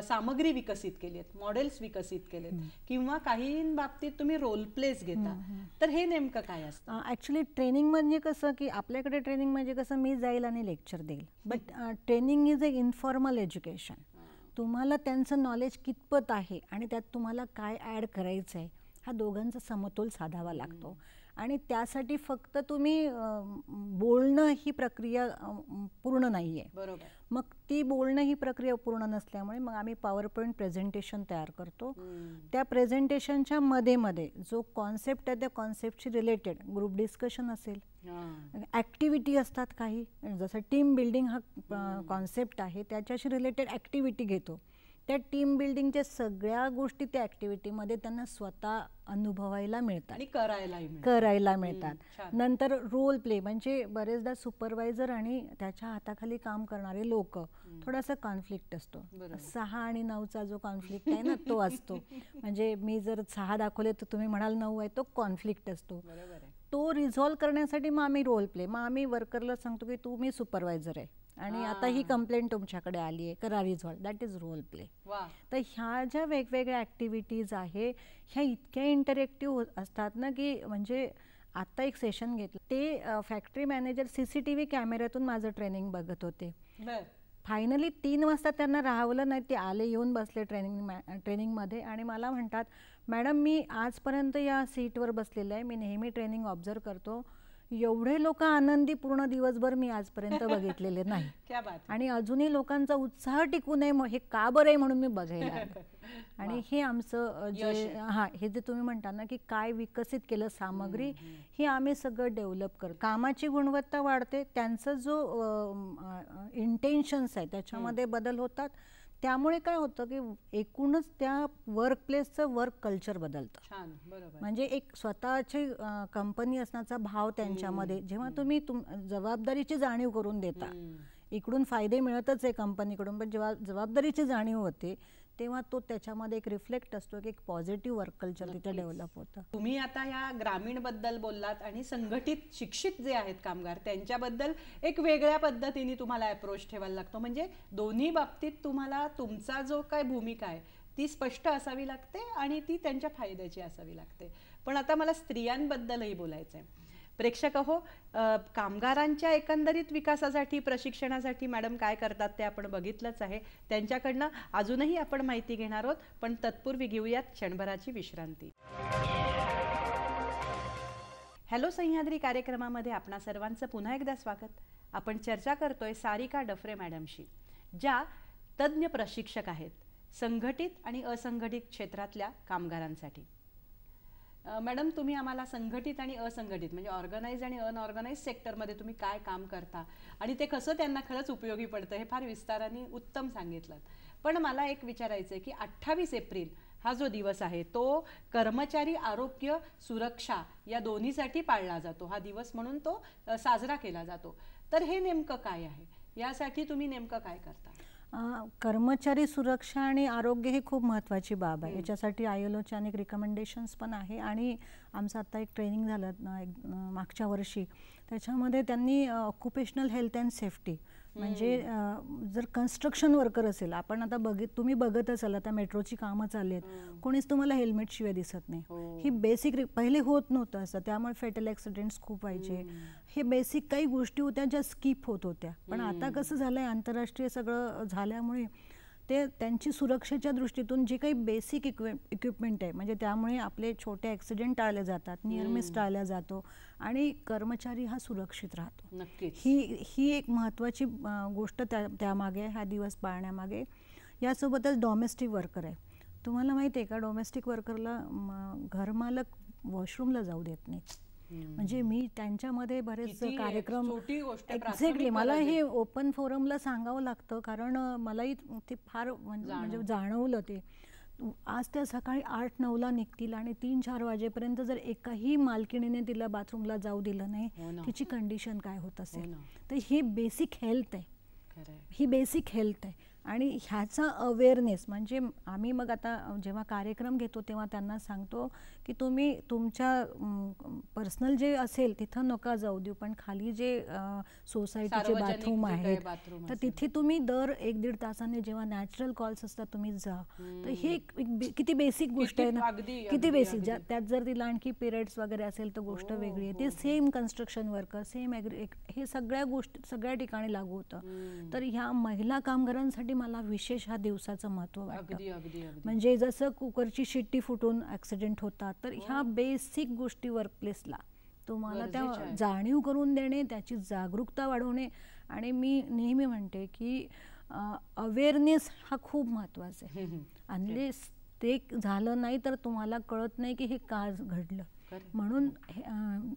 सामग्री विकसित केलीत, मॉडेल्स विकसित केलेत किंवा काही बाबतीत तुम्ही रोल प्लेस घेता, तर हे नेमकं काय असतं? ॲक्च्युली ट्रेनिंग म्हणजे कसं की आपल्याकडे ट्रेनिंग म्हणजे कसं मी जाईल आणि लेक्चर देईल, but training is a informal education. तुम्हाला त्यांचं नॉलेज कितपत आहे आणि त्यात तुम्हाला काय ॲड करायचं आहे हा दोघांचा समतोल साधावा लागतो. आणि त्यासाठी फक्त तुम्ही बोलणं ही प्रक्रिया पूर्ण नाही आहे. बरोबर. मग ती बोलणं ही प्रक्रिया पूर्ण नसल्यामुळे मग आम्ही पॉवर पॉईंट प्रेझेंटेशन तयार करतो. त्या प्रेझेंटेशनच्या मध्ये जो कॉन्सेप्ट आहे त्या कॉन्सेप्टशी रिलेटेड ग्रुप डिस्कशन असेल, ॲक्टिव्हिटी असतात काही, जसं टीम बिल्डिंग हा कॉन्सेप्ट आहे त्याच्याशी रिलेटेड ॲक्टिव्हिटी घेतो. त्या टीम बिल्डिंगच्या सगळ्या गोष्टी त्या ॲक्टिव्हिटीमध्ये त्यांना स्वतः अनुभवायला मिळतात आणि करायला मिळतात. नंतर रोल प्ले म्हणजे बरेचदा सुपरवायझर आणि त्याच्या हाताखाली काम करणारे लोक थोडासा कॉन्फ्लिक्ट असतो. 6 आणि 9चा जो कॉन्फ्लिक्ट आहे ना तो असतो. म्हणजे मी जर 6 दाखवले तर तुम्ही म्हणाल 9 आहे, तो कॉन्फ्लिक्ट असतो. तो रिझॉल्व्ह करण्यासाठी मग आम्ही रोल प्ले, मग आम्ही वर्करला सांगतो की तुम्ही सुपरवायझर आहे आणि आता ही कंप्लेंट तुमच्याकडे आली आहे, करा resolve. That is role play. तर ह्या ज्या वेगवेगळ्या ॲक्टिव्हिटीज आहे ह्या इतक्या इंटरॅक्टिव्ह असतात ना, की म्हणजे आत्ता एक सेशन घेतलं ते फॅक्टरी मॅनेजर CCTV कॅमेऱ्यातून माझं ट्रेनिंग बघत होते. फायनली 3 वाजता त्यांना राहवलं नाही, ते आले, येऊन बसले ट्रेनिंगमध्ये आणि मला म्हणतात, मॅडम मी आजपर्यंत या सीटवर बसलेलं आहे, मी नेहमी ट्रेनिंग ऑब्झर्व करतो, एवढे लोक आनंदी पूर्ण दिवसभर मी आजपर्यंत बघितलेले नाही. आणि अजूनही लोकांचा उत्साह टिकू नये हे का बरं आहे म्हणून मी बघायला आलो. आणि हे आमचं जे हे जे तुम्ही म्हणता ना की काय विकसित केलं सामग्री, हे आम्ही सगळं डेव्हलप करतो. कामाची गुणवत्ता वाढते, त्यांचं जो इंटेन्शन्स आहे त्याच्यामध्ये बदल होतात. त्यामुळे काय होतं की एकूणच त्या वर्क प्लेसचं वर्क कल्चर बदलतं. म्हणजे एक स्वतःची कंपनी असण्याचा भाव त्यांच्यामध्ये, जेव्हा तुम्ही जबाबदारीची जाणीव करून देता, इकडून फायदे मिळतच आहे कंपनीकडून, पण जेव्हा जबाबदारीची जाणीव होते तेव्हा तो त्याच्यामध्ये एक रिफ्लेक्ट असतो की एक पॉझिटिव्ह वर्क कल्चर तिथे डेव्हलप होतं. तुम्ही आता या ग्रामीण बद्दल बोललात आणि संघटित शिक्षित जे आहेत कामगार त्यांच्याबद्दल एक वेगळ्या पद्धतीने तुम्हाला अप्रोच ठेवायला लागतो. म्हणजे दोन्ही बाबतीत तुम्हाला तुमचा जो काय भूमिका आहे ती स्पष्ट असावी लागते आणि ती त्यांच्या फायद्याची असावी लागते. पण आता मला स्त्रियांबद्दलही बोलायचं आहे. प्रेक्षक हो, कामगारांच्या एकंदरीत विकासासाठी प्रशिक्षणासाठी मॅडम काय करतात ते आपण बघितलंच आहे. त्यांच्याकडनं अजूनही आपण माहिती घेणार आहोत, पण तत्पूर्वी घेऊयात क्षणभराची विश्रांती. हॅलो सह्याद्री कार्यक्रमामध्ये आपणा सर्वांचं पुन्हा एकदा स्वागत. आपण चर्चा करतोय सारिका डफरे मॅडमशी, ज्या तज्ज्ञ प्रशिक्षक आहेत संघटित आणि असंघटित क्षेत्रातल्या कामगारांसाठी. मॅडम, तुम्ही आम्हाला संघटित आणि असंघटित म्हणजे ऑर्गनाइज आणि अनऑर्गनाइज सेक्टरमध्ये तुम्ही काय काम करता आणि ते कसं त्यांना खरंच उपयोगी पडतं हे फार विस्ताराने उत्तम सांगितलं. पण मला एक विचारायचं आहे की 28 एप्रिल हा जो दिवस आहे तो कर्मचारी आरोग्य सुरक्षा या दोन्हीसाठी पाळला जातो. हा दिवस म्हणून तो साजरा केला जातो. तर हे नेमकं काय आहे, यासाठी तुम्ही नेमकं काय करता? कर्मचारी सुरक्षा आणि आरोग्य ही खूप महत्त्वाची बाब आहे. याच्यासाठी ILOच्या अनेक रिकमेंडेशन्स पण आहे आणि आमचं आता एक ट्रेनिंग झालं मागच्या वर्षी, त्याच्यामध्ये त्यांनी ऑक्युपेशनल हेल्थ अँड सेफ्टी म्हणजे जर कन्स्ट्रक्शन वर्कर असेल, आपण आता तुम्ही बघत असाल आता मेट्रोची कामं चालली आहेत, कोणीच तुम्हाला हेल्मेट शिवाय दिसत नाही. ही बेसिक पहिले होत नव्हतं असं, त्यामुळे फेटल ॲक्सिडेंट्स खूप व्हायचे. हे बेसिक काही गोष्टी होत्या ज्या स्किप होत होत्या. पण आता कसं झालंय, आंतरराष्ट्रीय सगळं झाल्यामुळे ते त्यांची सुरक्षेच्या दृष्टीतून जे काही बेसिक इक्विपमेंट आहे, म्हणजे त्यामुळे आपले छोटे ॲक्सिडेंट टाळले जातात, नियर मिस टाळला जातो आणि कर्मचारी हा सुरक्षित राहतो. ही एक महत्त्वाची गोष्ट त्यामागे, हा दिवस पाळण्यामागे. यासोबतच डॉमेस्टिक वर्कर आहे. तुम्हाला माहिती आहे का, डोमेस्टिक वर्करला घरमालक वॉशरूमला जाऊ देत नाहीत. म्हणजे मी त्यांच्यामध्ये बरेच कार्यक्रम, एक्झॅक्टली मला हे ओपन फोरमला सांगावं लागतं, कारण मलाही ते फार म्हणजे जाणवलं. ते आज त्या सकाळी 8-9ला निघतील आणि 3-4 वाजेपर्यंत जर एकाही मालकिणीने तिला बाथरूमला जाऊ दिलं नाही, तिची कंडिशन काय होत असेल. तर ही बेसिक हेल्थ आहे, ही बेसिक हेल्थ आहे. आणि ह्याचा अवेअरनेस म्हणजे आम्ही मग आता जेव्हा कार्यक्रम घेतो तेव्हा त्यांना सांगतो की तुम्ही तुमच्या पर्सनल जे असेल तिथं नका जाऊ देऊ, पण खाली जे सोसायटीचे बाथरूम आहेत तर तिथे तुम्ही दर 1-1.5 तासाने जेव्हा नॅचरल कॉल्स असतात तुम्ही जा. तर हे किती बेसिक गोष्ट आहे ना, किती बेसिक. त्यात जर तिला आणखी पिरियड्स वगैरे असेल तर गोष्ट वेगळी आहे. ते सेम कन्स्ट्रक्शन वर्कर, सेम हे सगळ्या गोष्टी सगळ्या ठिकाणी लागू होतं. तर ह्या महिला कामगारांसाठी मला विशेष ह्या दिवसाचं महत्त्व वाटतं. म्हणजे जसं कुकरची शिट्टी फुटून ॲक्सिडेंट होतात, तर ह्या बेसिक गोष्टी वर्कप्लेसला तुम्हाला त्या जाणीव करून देणे, त्याची जागरूकता वाढवणे. आणि मी नेहमी म्हणते की अवेअरनेस हा खूप महत्त्वाचा आहे. अनलेस ते झालं नाही तर तुम्हाला कळत नाही की हे का घडलं. म्हणून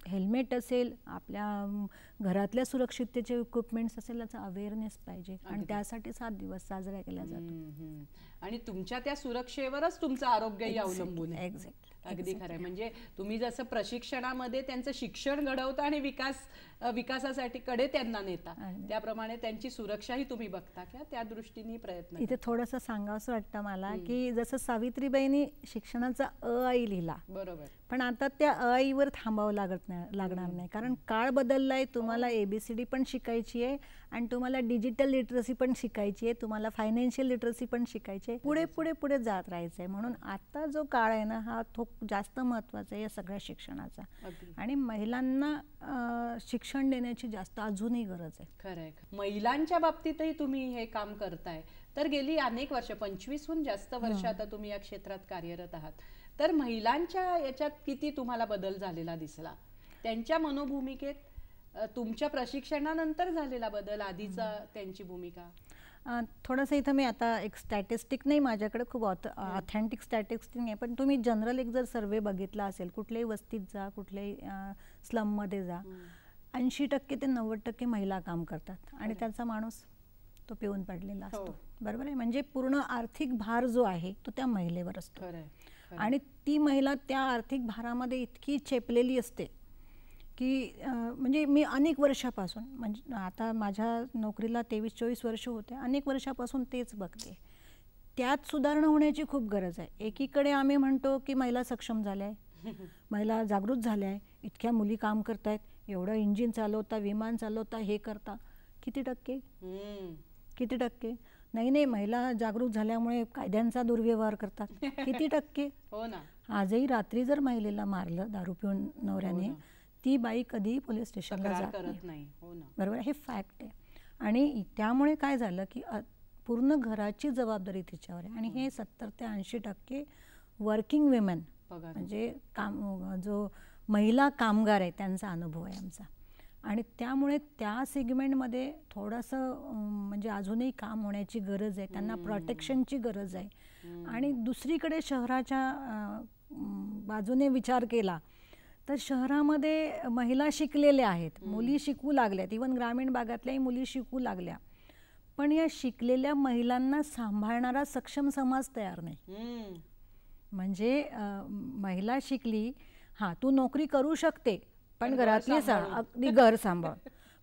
हेल्मेट असेल, आपल्या घरातल्या सुरक्षिततेचे इक्विपमेंट्स असेल, याचा अवेअरनेस पाहिजे आणि त्यासाठीच हा दिवस साजरा केला जातो. आणि तुमच्या त्या सुरक्षेवरच तुमचं आरोग्यही अवलंबून आहे. एक्झॅक्टली, अगदी खरं आहे. म्हणजे तुम्ही जसं प्रशिक्षणामध्ये त्यांचं शिक्षण घडवता आणि विकासासाठी कडे त्यांना नेता, त्याप्रमाणे त्यांची सुरक्षाही तुम्ही बघता का, त्या दृष्टीने प्रयत्न. इथे थोडंसं सांगावंसं वाटतं मला की जसं सावित्रीबाईंनी शिक्षणाचा आई लिहिला, बरोबर, पण आता त्या आईवर थांबावं लागणार नाही, कारण काळ बदललाय. तुम्हाला ABCD पण शिकायची आहे आणि तुम्हाला डिजिटल लिटरसी पण शिकायची आहे, तुम्हाला फायनान्शियल लिटरसी पण शिकायची आहे. पुढे पुढे पुढे जात राहायचं आहे. म्हणून आता जो काळ आहे ना, हा जास्त महत्त्वाचा आहे या सगळ्या शिक्षणाचा. आणि महिलांना शिक्षण देण्याची जास्त अजूनही गरज आहे. खरंय. महिलांच्या बाबतीतही तुम्ही हे काम करताय. तर गेली अनेक वर्ष, 25हून जास्त वर्ष आता तुम्ही या क्षेत्रात कार्यरत आहात. तर महिलांच्या याच्यात किती तुम्हाला बदल झालेला दिसला? त्यांच्या मनोभूमिकेत तुमच्या प्रशिक्षणानंतर झालेला बदल, आधीचा त्यांची भूमिका? थोडंसं इथं मी आता एक स्टॅटिस्टिक नाही माझ्याकडे, खूप ऑथेंटिक स्टॅटिस्टिक नाही, पण तुम्ही जनरल एक जर सर्वे बघितला असेल, कुठल्याही वस्तीत जा, कुठल्याही स्लममध्ये जा, 80% ते 90% महिला काम करतात आणि त्यांचा माणूस तो पिऊन पडलेला असतो. बरोबर आहे. म्हणजे पूर्ण आर्थिक भार जो आहे तो त्या महिलेवर असतो. आणि ती महिला त्या आर्थिक भारामध्ये इतकी चेपलेली असते की म्हणजे मी अनेक वर्षापासून, म्हणजे आता माझ्या नोकरीला 23-24 वर्ष होते, अनेक वर्षापासून तेच बघते. त्यात सुधारणा होण्याची खूप गरज आहे. एकीकडे आम्ही म्हणतो की महिला सक्षम झाल्या आहे, महिला जागृत झाल्या आहे, इतक्या मुली काम करत आहेत, एवढं इंजिन चालवता, विमान चालवता, हे करता. किती टक्के? किती टक्के? नाही, महिला जागरूक झाल्यामुळे कायद्यांचा दुर्व्यवहार करतात. किती टक्के? हो ना. आजही रात्री जर महिलेला मारलं दारू पिऊन नवऱ्याने, ती बाई कधीही पोलीस स्टेशनला जात नाही. बरोबर, हे फॅक्ट आहे. आणि त्यामुळे काय झालं की पूर्ण घराची जबाबदारी तिच्यावर आहे. आणि हे 70 ते 80% वर्किंग विमेन, म्हणजे जो महिला कामगार आहे, त्यांचा अनुभव आहे आमचा. आणि त्यामुळे त्या सेगमेंटमध्ये थोडंसं म्हणजे अजूनही काम होण्याची गरज आहे. त्यांना प्रोटेक्शनची गरज आहे. आणि दुसरीकडे शहराच्या बाजूने विचार केला तर शहरामध्ये महिला शिकलेल्या आहेत, मुली शिकू लागल्यात, इव्हन ग्रामीण भागातल्याही मुली शिकू लागल्या, पण या शिकलेल्या महिलांना सांभाळणारा सक्षम समाज तयार नाही. म्हणजे महिला शिकली, हां तू नोकरी करू शकते, पण घरातली अगदी घर सांभाळ.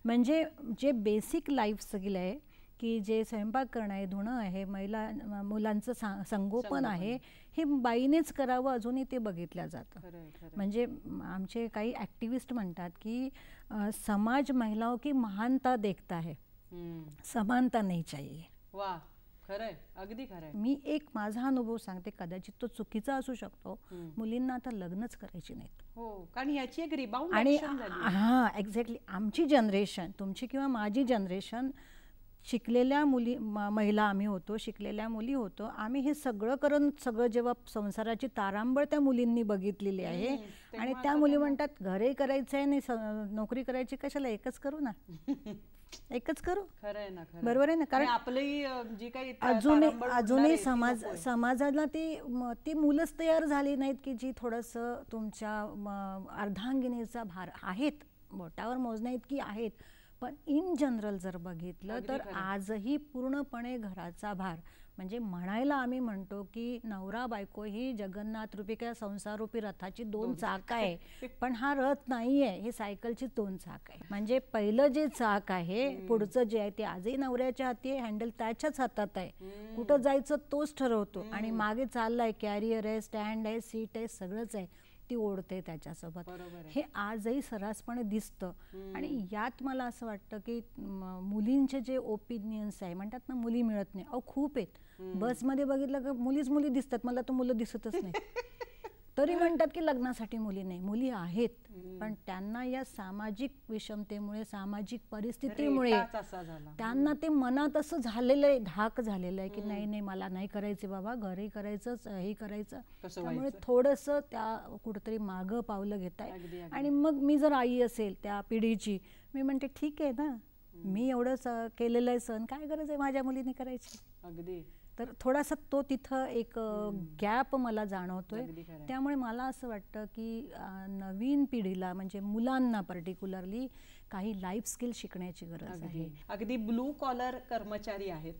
म्हणजे जे बेसिक लाईफ स्किल आहे की जे स्वयंपाक करणं आहे, धुणं आहे, मुलांचं संगोपन आहे, हे बाईनेच करावं, अजूनही ते बघितलं जातं. म्हणजे आमचे काही ॲक्टिव्हिस्ट म्हणतात की समाज महिलाओं की महानता देखता है, समानता नाही चाहिए. वा, खरंय, अगदी खरंय. मी एक माझा अनुभव सांगते, कदाचित तो चुकीचा असू शकतो. मुलींना आता लग्नच करायची नाहीत. हो, कारण याची एक रिबाउंड आणि ॲक्शन झाली. हां, एक्झॅक्टली. आमची जनरेशन, तुमची किंवा माझी जनरेशन, शिकलेल्या महिला आम्ही होतो, शिकलेल्या मुली होतो. आम्ही हे सगळं करून जेव्हा संसाराची तारांबळ त्या मुलींनी बघितलेली आहे, आणि त्या मुली म्हणतात घरही करायचं आहे आणि नोकरी करायची कशाला, एकच करू ना, एकच करू. खरंय ना, बरोबर आहे ना. कारण आपली जी काही अजूनही समाजाला ती मुलंच तयार झाली नाहीत की जी थोडंसं तुमच्या अर्धांगिनीचा भार आहेत, बोटावर मोजण्या इतकी आहेत, पण इन जनरल जर बघितलं तर आजही पूर्णपणे घराचा भार. म्हणजे म्हणायला आम्ही म्हणतो की नवरा बायको ही जगन्नाथ रूपी किंवा संसाररूपी रथाची 2 चाक आहे, पण हा रथ नाही आहे, हे सायकलची 2 चाक आहे. म्हणजे पहिलं जे चाक आहे, पुढचं जे आहे, ते आजही नवऱ्याच्या हाती आहे, हँडल त्याच्याच हातात आहे, कुठं जायचं तोच ठरवतो, आणि मागे चाललाय, कॅरियर आहे, स्टँड आहे, सीट आहे, सगळंच आहे, ती ओढते त्याच्यासोबत. हे आजही सर्रासपणे दिसतं. आणि यात मला असं वाटतं की मुलींचे जे ओपिनियन्स आहे, म्हणतात ना मुली मिळत नाही, खूप आहेत. बसमध्ये बघितलं का मुली दिसतात, मला तर मुलं दिसतच नाही. तरी म्हणतात की लग्नासाठी मुली नाही. मुली आहेत, पण त्यांना या सामाजिक विषमतेमुळे, सामाजिक परिस्थितीमुळे त्यांना ते मनात असं झालेलं आहे, धाक झालेलं आहे की नाही मला नाही करायचे बाबा, घरी करायचंच, हे करायचं. त्यामुळे थोडंसं त्या कुठंतरी मागं पावलं घेत आहे. आणि मग मी जर आई असेल त्या पिढीची, मी म्हणते ठीक आहे ना, मी एवढं केलेलं आहे सण, काय गरज आहे माझ्या मुलीने करायची. अगदी. तर थोडासा तो तिथं एक गॅप मला जाणवतोय. त्यामुळे मला असं वाटतं की नवीन पिढीला, म्हणजे मुलांना पर्टिक्युलरली, काही लाईफ स्किल शिकण्याची गरज आहे. अगदी ब्लू कॉलर कर्मचारी आहेत,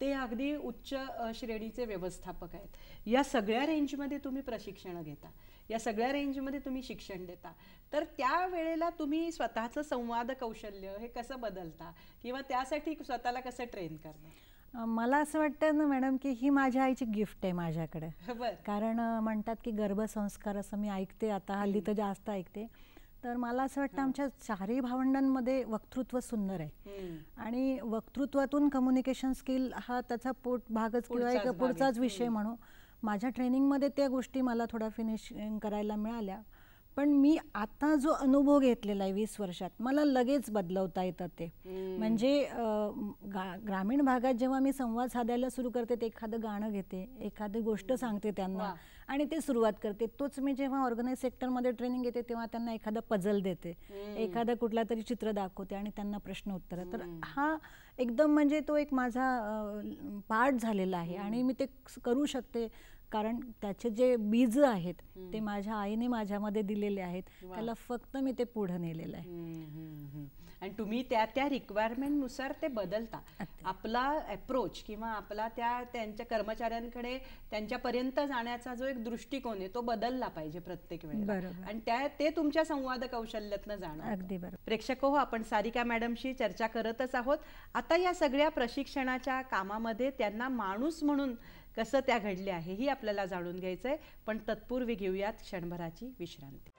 ते अगदी उच्च श्रेणीचे व्यवस्थापक आहेत, या सगळ्या रेंजमध्ये तुम्ही प्रशिक्षण घेता, या सगळ्या रेंजमध्ये तुम्ही शिक्षण देता. तर त्या वेळेला तुम्ही स्वतःचं संवाद कौशल्य हे कसं बदलता, किंवा त्यासाठी स्वतःला कसं ट्रेन करता? मला असं वाटतं ना मॅडम की ही माझ्या आईची गिफ्ट आहे माझ्याकडे. बरं. कारण म्हणतात की गर्भसंस्कार असं मी ऐकते आता हल्ली तर जास्त ऐकते. तर मला असं वाटतं आमच्या चारही भावंडांमध्ये वक्तृत्व सुंदर आहे आणि वक्तृत्वातून कम्युनिकेशन स्किल हा त्याचा भागच किंवा एक पुढचाच विषय म्हणू. माझ्या ट्रेनिंगमध्ये त्या गोष्टी मला थोडा फिनिशिंग करायला मिळाल्या. पण मी आता जो अनुभव घेतलेला आहे 20 वर्षात मला लगेच बदलवता येतं ते. म्हणजे ग्रामीण भागात जेव्हा मी संवाद साधायला सुरू करते ते एखादं गाणं घेते, एखादी गोष्ट सांगते त्यांना आणि ते सुरुवात करते. तोच मी जेव्हा ऑर्गनाइज सेक्टरमध्ये ट्रेनिंग घेते तेव्हा त्यांना एखादं पझल देते, एखादं कुठला तरी चित्र दाखवते आणि त्यांना प्रश्न उत्तर. तर हा एकदम म्हणजे तो एक माझा पार्ट झालेला आहे आणि मी ते करू शकते कारण त्याचे जे बीज आहेत ते माझ्या आईने माझ्यामध्ये दिलेले आहेत. त्याला फक्त मी ते पुढे नेलेलं आहे. आणि तुम्ही त्या रिक्वायरमेंटनुसार ते बदलता. आपला अप्रोच किंवा आपला त्यांच्या कर्मचाऱ्यांकडे त्यांच्यापर्यंत जाण्याचा जो एक दृष्टिकोन आहे तो बदलला पाहिजे प्रत्येक वेळेला. आणि ते तुमच्या संवाद कौशल्यातनं जाणार. अगदी बरोबर. प्रेक्षक हो, आपण सारिका मॅडमशी चर्चा करतच आहोत. आता या सगळ्या प्रशिक्षणाच्या कामामध्ये त्यांना माणूस म्हणून कसं त्या घडले आहे ही आपल्याला जाणून घ्यायचंय. पण तत्पूर्वी घेऊयात क्षणभराची विश्रांती.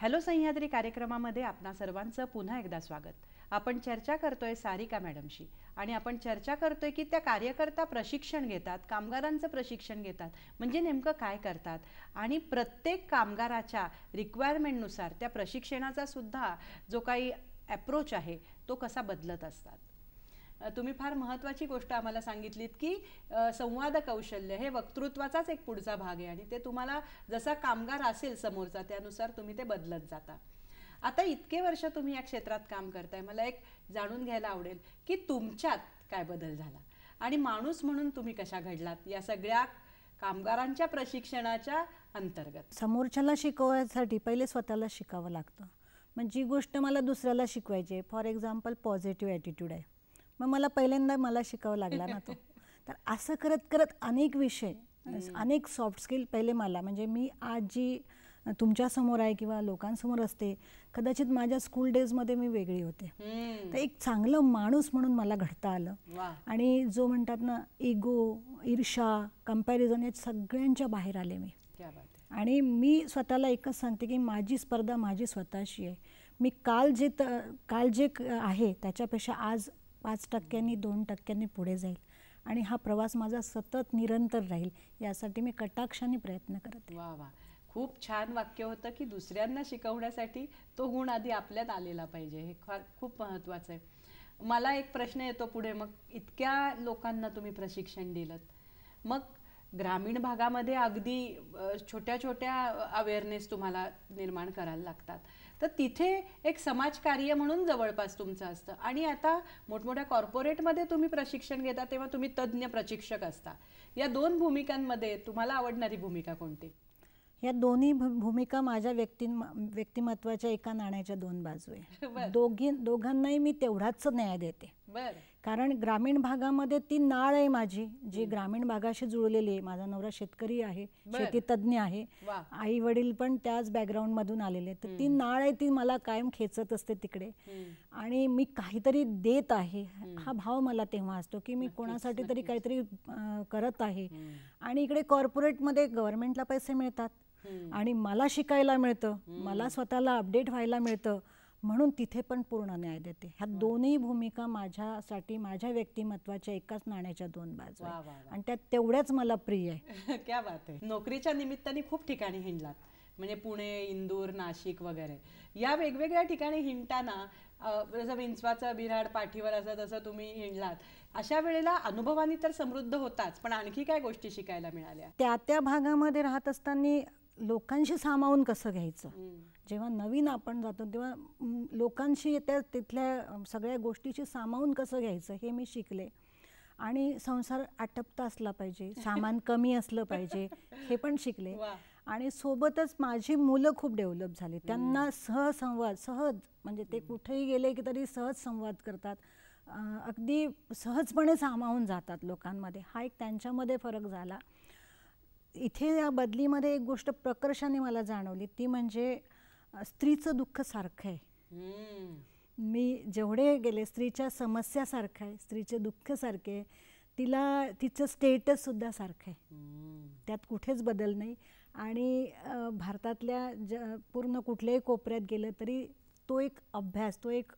हॅलो सह्याद्री कार्यक्रमामध्ये आपणा सर्वांचं पुन्हा एकदा स्वागत. आपण चर्चा करतोय सारिका मॅडमशी आणि आपण चर्चा करतोय की त्या कार्यकर्ता प्रशिक्षण घेतात, कामगारांचं प्रशिक्षण घेतात म्हणजे नेमकं काय करतात आणि प्रत्येक कामगाराच्या रिक्वायरमेंटनुसार त्या प्रशिक्षणाचा सुद्धा जो काही अप्रोच आहे तो कसा बदलत असतात. तुम्ही फार महत्त्वाची गोष्ट आम्हाला सांगितलीत की संवाद कौशल्य हे वक्तृत्वाचाच एक पुढचा भाग आहे आणि ते तुम्हाला जसा कामगार असेल समोरचा त्यानुसार तुम्ही ते बदलत जाता. आता इतके वर्ष तुम्ही या क्षेत्रात काम करताय, मला एक जाणून घ्यायला आवडेल की तुमच्यात काय बदल झाला आणि माणूस म्हणून तुम्ही कशा घडलात या सगळ्या कामगारांच्या प्रशिक्षणाच्या अंतर्गत. समोरच्याला शिकवण्यासाठी पहिले स्वतःला शिकावं लागतं. मग जी गोष्ट मला दुसऱ्याला शिकवायची आहे, फॉर एक्झाम्पल पॉझिटिव्ह ॲटिट्यूड आहे, मग मला पहिल्यांदा मला शिकावं लागला ना तो. तर असं करत करत अनेक विषय, अनेक सॉफ्ट स्किल पहिले मला, म्हणजे मी आज जी तुमच्यासमोर आहे किंवा लोकांसमोर असते कदाचित माझ्या स्कूल डेजमध्ये मी वेगळी होते. तर एक चांगलं माणूस म्हणून मला घडता आलं आणि जो म्हणतात ना इगो, ईर्षा, कंपॅरिझन या सगळ्यांच्या बाहेर आले मी. आणि मी स्वतःला एकच सांगते की माझी स्पर्धा माझी स्वतःशी आहे. मी काल जे आहे त्याच्यापेक्षा आज 5%, 2% पुढे जाईल आणि हा प्रवास माझा सतत निरंतर राहील यासाठी मी कटाक्षाने प्रयत्न करते. वा वा, खूप छान वाक्य होतं की दुसऱ्यांना शिकवण्यासाठी तो गुण आधी आपल्यात आलेला पाहिजे. हे खूप महत्त्वाचं आहे. मला एक प्रश्न येतो पुढे, मग इतक्या लोकांना तुम्ही प्रशिक्षण दिलं, मग ग्रामीण भागामध्ये अगदी छोट्या छोट्या अवेअरनेस तुम्हाला निर्माण करायला लागतात, तर तिथे एक समाजकार्य म्हणून जवळपास तुमचं असतं आणि आता मोठमोठ्या कॉर्पोरेटमध्ये तुम्ही प्रशिक्षण घेता तेव्हा तुम्ही तज्ज्ञ प्रशिक्षक असता. या दोन भूमिकांमध्ये तुम्हाला आवडणारी भूमिका कोणती? या दोन्ही भूमिका माझ्या व्यक्तिमत्वाच्या एका नाण्याच्या दोन बाजू आहे. दोघांनाही मी तेवढाच न्याय देते. कारण ग्रामीण भागामध्ये ती नाळ आहे माझी जी ग्रामीण भागाशी जुळलेली आहे. माझा नवरा शेतकरी आहे, शेती तज्ज्ञ आहे, आई वडील पण त्याच बॅकग्राऊंड मधून आलेले. तर ती नाळ आहे ती मला कायम खेचत असते तिकडे आणि मी काहीतरी देत आहे हा भाव मला तेव्हा असतो की मी कोणासाठी तरी काहीतरी करत आहे. आणि इकडे कॉर्पोरेटमध्ये गव्हर्नमेंटला पैसे मिळतात आणि मला शिकायला मिळतं, मला स्वतःला अपडेट व्हायला मिळतं, म्हणून तिथे पण पूर्ण न्याय देते. ह्या दोन्ही भूमिका माझ्यासाठी माझ्या व्यक्तिमत्वाच्या एकाच नाण्याच्या दोन बाजू आहेत आणि त्या तेवढ्याच मला प्रिय आहे. क्या बात आहे. नोकरीच्या निमित्ताने खूप ठिकाणी हिंडलात, म्हणजे पुणे, इंदूर, नाशिक वगैरे या वेगवेगळ्या ठिकाणी हिंडताना जसं विंचवाचं बिऱ्हाड पाठीवर असं तसं तुम्ही हिंडलात. अशा वेळेला अनुभवानी तर समृद्ध होताच, पण आणखी काय गोष्टी शिकायला मिळाल्या? त्या भागामध्ये राहत असताना लोकांशी सामावून कसं घ्यायचं, जेव्हा नवीन आपण जातो तेव्हा लोकांशी तिथल्या सगळ्या गोष्टीशी सामावून कसं घ्यायचं हे मी शिकले. आणि संसार आटपता असला पाहिजे, सामान कमी असलं पाहिजे हे पण शिकले. आणि सोबतच माझी मुलं खूप डेव्हलप झाली. त्यांना सहज म्हणजे ते कुठेही गेले की तरी सहज संवाद करतात, अगदी सहजपणे सामावून जातात लोकांमध्ये. हा एक त्यांच्यामध्ये फरक झाला. इथे या बदलीमध्ये एक गोष्ट प्रकर्षाने मला जाणवली, ती म्हणजे स्त्रीचं दुःख सारखं आहे. मी जेवढे गेले, स्त्रीच्या समस्यासारखं आहे, स्त्रीचे दुःख सारखे, तिला तिचं स्टेटससुद्धा सारखं आहे, त्यात कुठेच बदल नाही. आणि भारतातल्या पूर्ण कुठल्याही कोपऱ्यात गेलं तरी तो एक अभ्यास, तो एक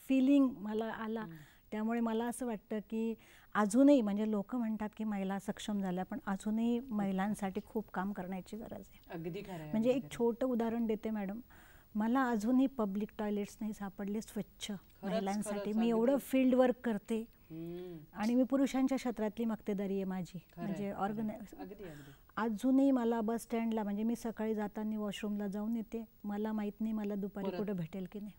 फिलिंग मला आला. त्यामुळे मला असं वाटतं की अजूनही, म्हणजे लोक म्हणतात की महिला सक्षम झाल्या, पण अजूनही महिलांसाठी खूप काम करण्याची गरज आहे. अगदी खरं. म्हणजे एक छोटं उदाहरण देते मॅडम, मला अजूनही पब्लिक टॉयलेट्स नाही सापडले स्वच्छ महिलांसाठी. मी एवढं फील्ड वर्क करते आणि मी पुरुषांच्या क्षेत्रातली मक्तेदारी आहे माझी, म्हणजे अजूनही मला बस स्टँडला, म्हणजे मी सकाळी जाताना वॉशरूमला जाऊन येते, मला माहित नाही मला दुपारी कुठे भेटेल की नाही,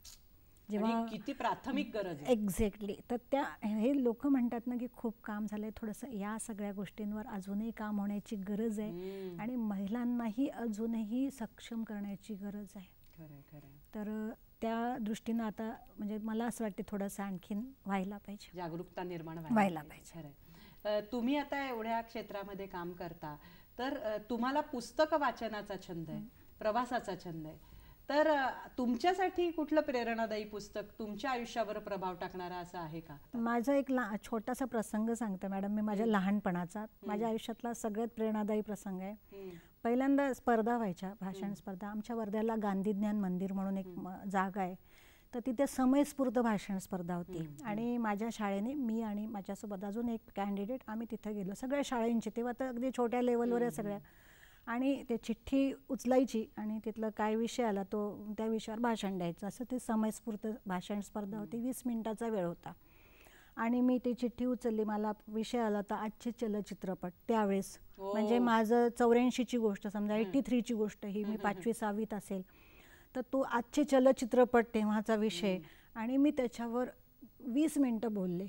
जेव्हा किती प्राथमिक गरज आहे. एक्झॅक्टली. तर त्या हे लोक म्हणतात ना की खूप काम झालंय, थोडंसं या सगळ्या गोष्टींवर अजूनही काम होण्याची गरज आहे आणि महिलांनाही अजूनही सक्षम करण्याची गरज आहे. तर त्या दृष्टीनं आता म्हणजे मला असं वाटतं थोडंसं आणखीन व्हायला पाहिजे, जागरूकता निर्माण व्हायला पाहिजे. तुम्ही आता एवढ्या क्षेत्रामध्ये काम करता, तर तुम्हाला पुस्तक वाचनाचा छंद आहे, प्रवासाचा छंद आहे, तर तुमच्यासाठी कुठलं प्रेरणादायी पुस्तक तुमच्या आयुष्यावर प्रभाव टाकणारा असं आहे का? माझा एक छोटासा प्रसंग सांगते मॅडम मी, माझ्या लहानपणाचा, माझ्या आयुष्यातला सगळ्यात प्रेरणादायी प्रसंग आहे. पहिल्यांदा स्पर्धा व्हायच्या, भाषण स्पर्धा. आमच्या वर्ध्याला गांधी ज्ञान मंदिर म्हणून एक जागा आहे, तर तिथे समयस्फूर्त भाषण स्पर्धा होती आणि माझ्या शाळेने, मी आणि माझ्यासोबत अजून एक कॅन्डिडेट, आम्ही तिथं गेलो. सगळ्या शाळेंची, तेव्हा तर अगदी छोट्या लेवलवर आहे सगळ्या, आणि ते चिठ्ठी उचलायची आणि तिथलं काय विषय आला तो त्या विषयावर भाषण द्यायचं, असं ते समयस्फूर्त भाषण स्पर्धा होती. 20 मिनिटाचा वेळ होता आणि मी ती चिठ्ठी उचलली. मला विषय आला तर आजचे चलचित्रपट. त्यावेळेस म्हणजे माझं 84ची गोष्ट, समजा 83ची गोष्ट, ही मी 5वी-6वीत असेल, तर तो आजचे चलचित्रपट तेव्हाचा विषय, आणि मी त्याच्यावर 20 मिनिटं बोलले.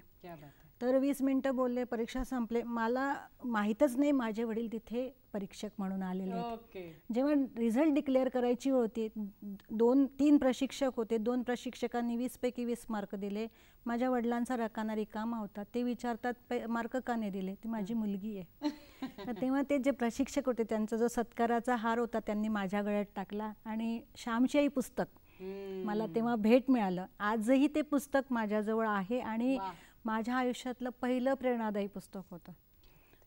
तर 20 मिनिटं बोलले, परीक्षा संपले. मला माहीतच नाही माझे वडील तिथे परीक्षक म्हणून आलेले होते. जेव्हा रिझल्ट डिक्लेअर करायची होती, 2-3 प्रशिक्षक होते, 2 प्रशिक्षकांनी 20 पैकी 20 मार्क दिले. माझ्या वडिलांचा रकाना रिकामा होता. ते विचारतात मार्क का नाही दिले, ती माझी मुलगी आहे. तर तेव्हा ते जे प्रशिक्षक होते त्यांचा जो सत्काराचा हार होता त्यांनी माझ्या गळ्यात टाकला आणि श्यामची आई पुस्तक मला तेव्हा भेट मिळालं. आजही ते पुस्तक माझ्याजवळ आहे आणि माझ्या आयुष्यातलं पहिलं प्रेरणादायी पुस्तक होतं.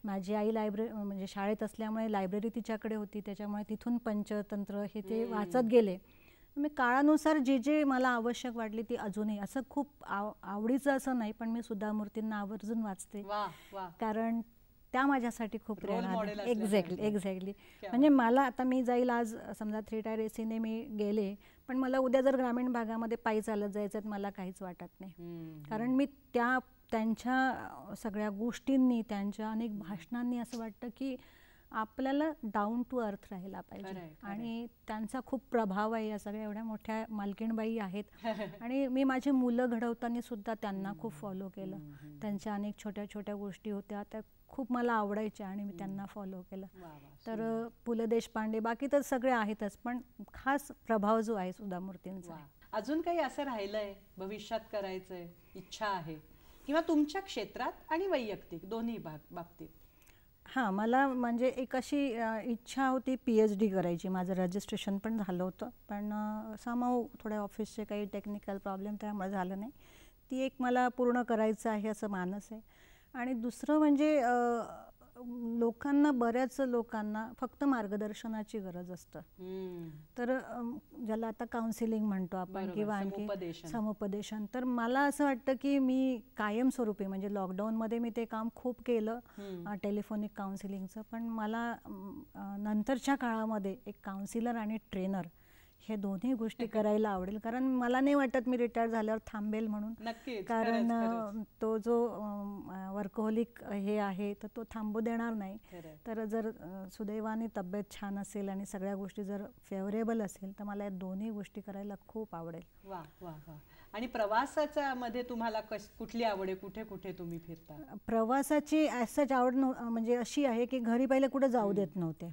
माझी आई म्हणजे शाळेत असल्यामुळे लायब्ररी तिच्याकडे होती, त्याच्यामुळे तिथून पंचतंत्र हे ते वाचत गेले. मी काळानुसार जे जे मला आवश्यक वाटली ती अजूनही, असं खूप आवडीचं असं नाही, पण मी सुधा मूर्तींना आवर्जून वाचते, कारण त्या माझ्यासाठी खूप प्रेरणा. एक्झॅक्टली. म्हणजे मला आता मी जाईल आज समजा 3 टायर एसीने मी गेले, पण मला उद्या जर ग्रामीण भागामध्ये पायी चालत जायचं तर मला काहीच वाटत नाही, कारण मी त्यांच्या सगळ्या गोष्टींनी, त्यांच्या अनेक भाषणांनी असं वाटतं की आपल्याला डाऊन टू अर्थ राहायला पाहिजे. आणि त्यांचा खूप प्रभाव आहे. या सगळ्या एवढ्या मोठ्या मालकीणबाई आहेत आणि मी माझी मुलं घडवताना सुद्धा त्यांना खूप फॉलो केलं. त्यांच्या अनेक छोट्या छोट्या गोष्टी होत्या, त्या खूप मला आवडायच्या आणि मी त्यांना फॉलो केलं. तर पु ल देशपांडे, बाकी तर सगळे आहेतच, पण खास प्रभाव जो आहे सुधा मूर्तींचा. अजून काही असं राहिलंय भविष्यात करायचंय, इच्छा आहे, किंवा तुमच्या क्षेत्रात आणि वैयक्तिक दोन्ही बाबतीत? हां, मला म्हणजे एक अशी इच्छा होती PhD करायची. माझं रजिस्ट्रेशन पण झालं होतं, पण समाव थोड्या ऑफिसचे काही टेक्निकल प्रॉब्लेम त्यामुळे झालं नाही. ती एक मला पूर्ण करायचं आहे असं मानस आहे. आणि दुसरं म्हणजे लोकांना, बऱ्याच लोकांना फक्त मार्गदर्शनाची गरज असतं. तर ज्याला आता काउन्सिलिंग म्हणतो आपण किंवा आणखी समुपदेशन. तर मला असं वाटतं की मी कायमस्वरूपी, म्हणजे लॉकडाऊनमध्ये मी ते काम खूप केलं टेलिफोनिक काउन्सिलिंगचं, पण मला नंतरच्या काळामध्ये एक काउन्सिलर आणि ट्रेनर हे दोन्ही गोष्टी करायला आवडेल. कारण मला नाही वाटत मी रिटायर झाल्यावर थांबेल म्हणून, कारण तो जो वर्कहोलिक हे आहे तर तो थांबू देणार नाही. तर जर सुदैवाने तब्येत छान असेल आणि सगळ्या गोष्टी जर फेवरेबल असेल तर मला या दोन्ही गोष्टी करायला खूप आवडेल. वा वा वा. आणि प्रवासाच्या मध्ये तुम्हाला कुठली आवड आहे, कुठे कुठे तुम्ही फिरता? प्रवासाची ॲज आवड म्हणजे अशी आहे की घरी पहिले कुठे जाऊ देत नव्हते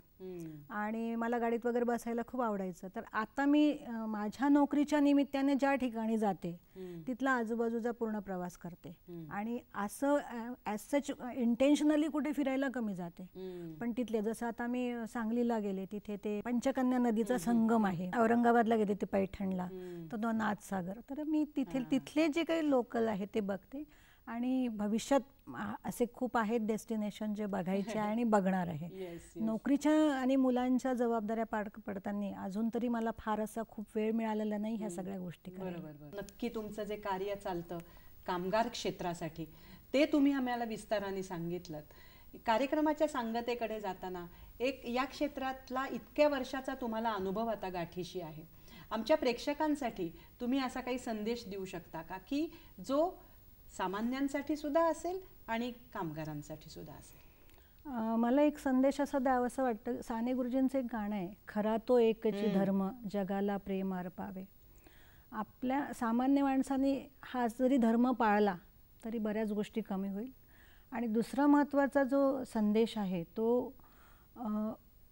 आणि मला गाडीत वगैरे बसायला खूप आवडायचं. तर आता मी माझ्या नोकरीच्या निमित्ताने ज्या ठिकाणी जाते तिथला आजूबाजूचा पूर्ण प्रवास करते आणि असं ॲज सच इंटेन्शनली कुठे फिरायला कमी जाते. पण तिथले, जसं आता मी सांगलीला गेले, तिथे ते पंचकन्या नदीचा संगम आहे. औरंगाबादला गेले ते पैठणला, तर तो नाथसागर. तर मी तिथले जे काही लोकल आहे ते बघते आणि भविष्यात असे खूप आहेत डेस्टिनेशन जे बघायचे आहे आणि बघणार आहे. नोकरीच्या आणि मुलांच्या जबाबदाऱ्या पार पडताना अजून तरी मला फार असा खूप वेळ मिळालेला नाही ह्या सगळ्या गोष्टी करायला. नक्की तुमचं जे कार्य चालतं कामगार क्षेत्रासाठी ते तुम्ही आम्हाला विस्ताराने सांगितलं. कार्यक्रमाच्या सांगतेकडे जाताना एक या क्षेत्रातला इतक्या वर्षाचा तुम्हाला अनुभव आता गाठीशी आहे. आमच्या प्रेक्षकांसाठी तुम्ही असा काही संदेश देऊ शकता का की जो सामान्यांसाठी सुद्धा असेल आणि कामगारांसाठी सुद्धा असेल? मला एक संदेश असा द्यावासा वाटतं. साने गुरुजींचं एक गाणं आहे, खरा तो एकची धर्म जगाला प्रेम अर्पावे. आपल्या सामान्य माणसाने हा जरी धर्म पाळला तरी बऱ्याच गोष्टी कमी होईल. आणि दुसरा महत्त्वाचा जो संदेश आहे तो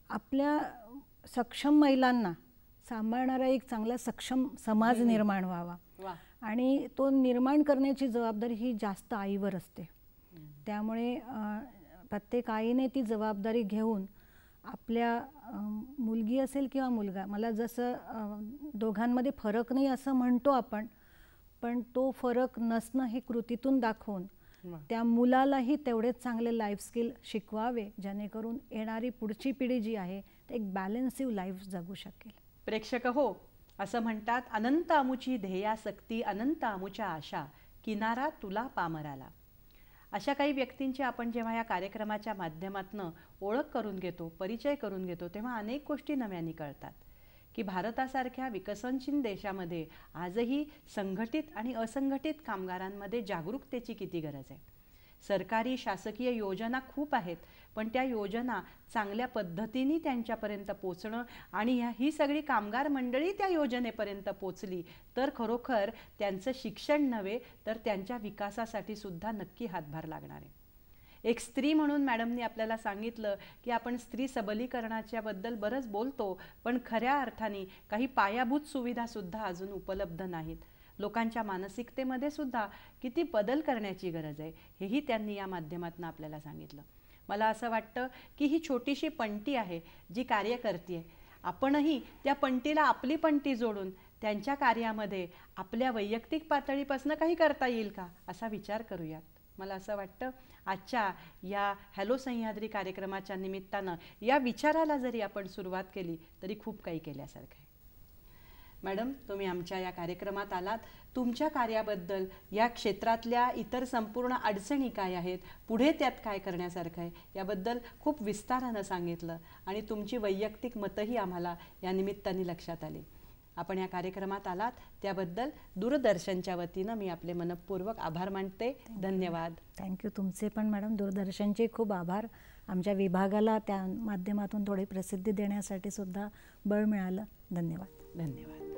आपल्या सक्षम महिलांना सांभाळणारा एक चांगला सक्षम समाज निर्माण व्हावा आणि तो निर्माण करण्याची जबाबदारी ही जास्त आईवर असते. त्यामुळे प्रत्येक आईने ती जबाबदारी घेऊन आपल्या मुलगी असेल किंवा मुलगा, मला जसं दोघांमध्ये फरक नाही असं म्हणतो आपण, पण तो फरक नसणं हे कृतीतून दाखवून त्या मुलालाही तेवढेच चांगले लाईफ स्किल शिकवावे जेणेकरून येणारी पुढची पिढी जी आहे ते एक बॅलन्सिव लाईफ जगू शकेल. प्रेक्षक हो, असं म्हणतात, अनंत आमुची ध्येयासक्ती अनंत आमुच्या आशा किनारा तुला पामराला. अशा काही व्यक्तींची आपण जेव्हा या कार्यक्रमाच्या माध्यमातून ओळख करून घेतो, परिचय करून घेतो, तेव्हा अनेक गोष्टी नव्याने कळतात की भारतासारख्या विकसनशील देशामध्ये आजही संघटित आणि असंघटित कामगारांमध्ये जागरूकतेची किती गरज आहे. सरकारी शासकीय योजना खूप आहेत, पण त्या योजना चांगल्या पद्धतीने त्यांच्यापर्यंत पोचणं आणि ही सगळी कामगार मंडळी त्या योजनेपर्यंत पोचली तर खरोखर त्यांचं शिक्षण नव्हे तर त्यांच्या विकासासाठी सुद्धा नक्की हातभार लागणार आहे. एक स्त्री म्हणून मॅडमनी आपल्याला सांगितलं की आपण स्त्री सबलीकरणाच्या बद्दल बरंच बोलतो, पण खऱ्या अर्थाने काही पायाभूत सुविधासुद्धा अजून उपलब्ध नाहीत. लोकांच्या मानसिकतेमध्ये सुद्धा किती बदल करण्याची गरज आहे हेही त्यांनी या माध्यमातून आपल्याला सांगितलं. मला असं वाटतं की ही छोटीशी पंटी आहे जी कार्य करते. आपणही त्या पंटीला आपली पंटी जोडून त्यांच्या कार्यामध्ये आपल्या वैयक्तिक पातळीपासून काही करता येईल का असा विचार करूयात. मला असं वाटतं आजच्या या हॅलो सह्याद्री कार्यक्रमाच्या निमित्तानं या विचाराला जरी आपण सुरुवात केली तरी खूप काही केल्यासारखं आहे. मॅडम, तुम्ही आमच्या या कार्यक्रमात आलात. तुमच्या कार्याबद्दल, या क्षेत्रातल्या इतर संपूर्ण अडचणी काय आहेत, पुढे त्यात काय करण्यासारखं आहे याबद्दल खूप विस्तारानं सांगितलं आणि तुमची वैयक्तिक मतंही आम्हाला या निमित्ताने लक्षात आली. आपण या कार्यक्रमात आलात त्याबद्दल दूरदर्शनच्या वतीनं मी आपले मनपूर्वक आभार मानते. धन्यवाद. थँक्यू. तुमचे पण मॅडम, दूरदर्शनचे खूप आभार. आमच्या विभागाला त्या माध्यमातून थोडी प्रसिद्धी देण्यासाठी सुद्धा बळ मिळालं. धन्यवाद. धन्यवाद.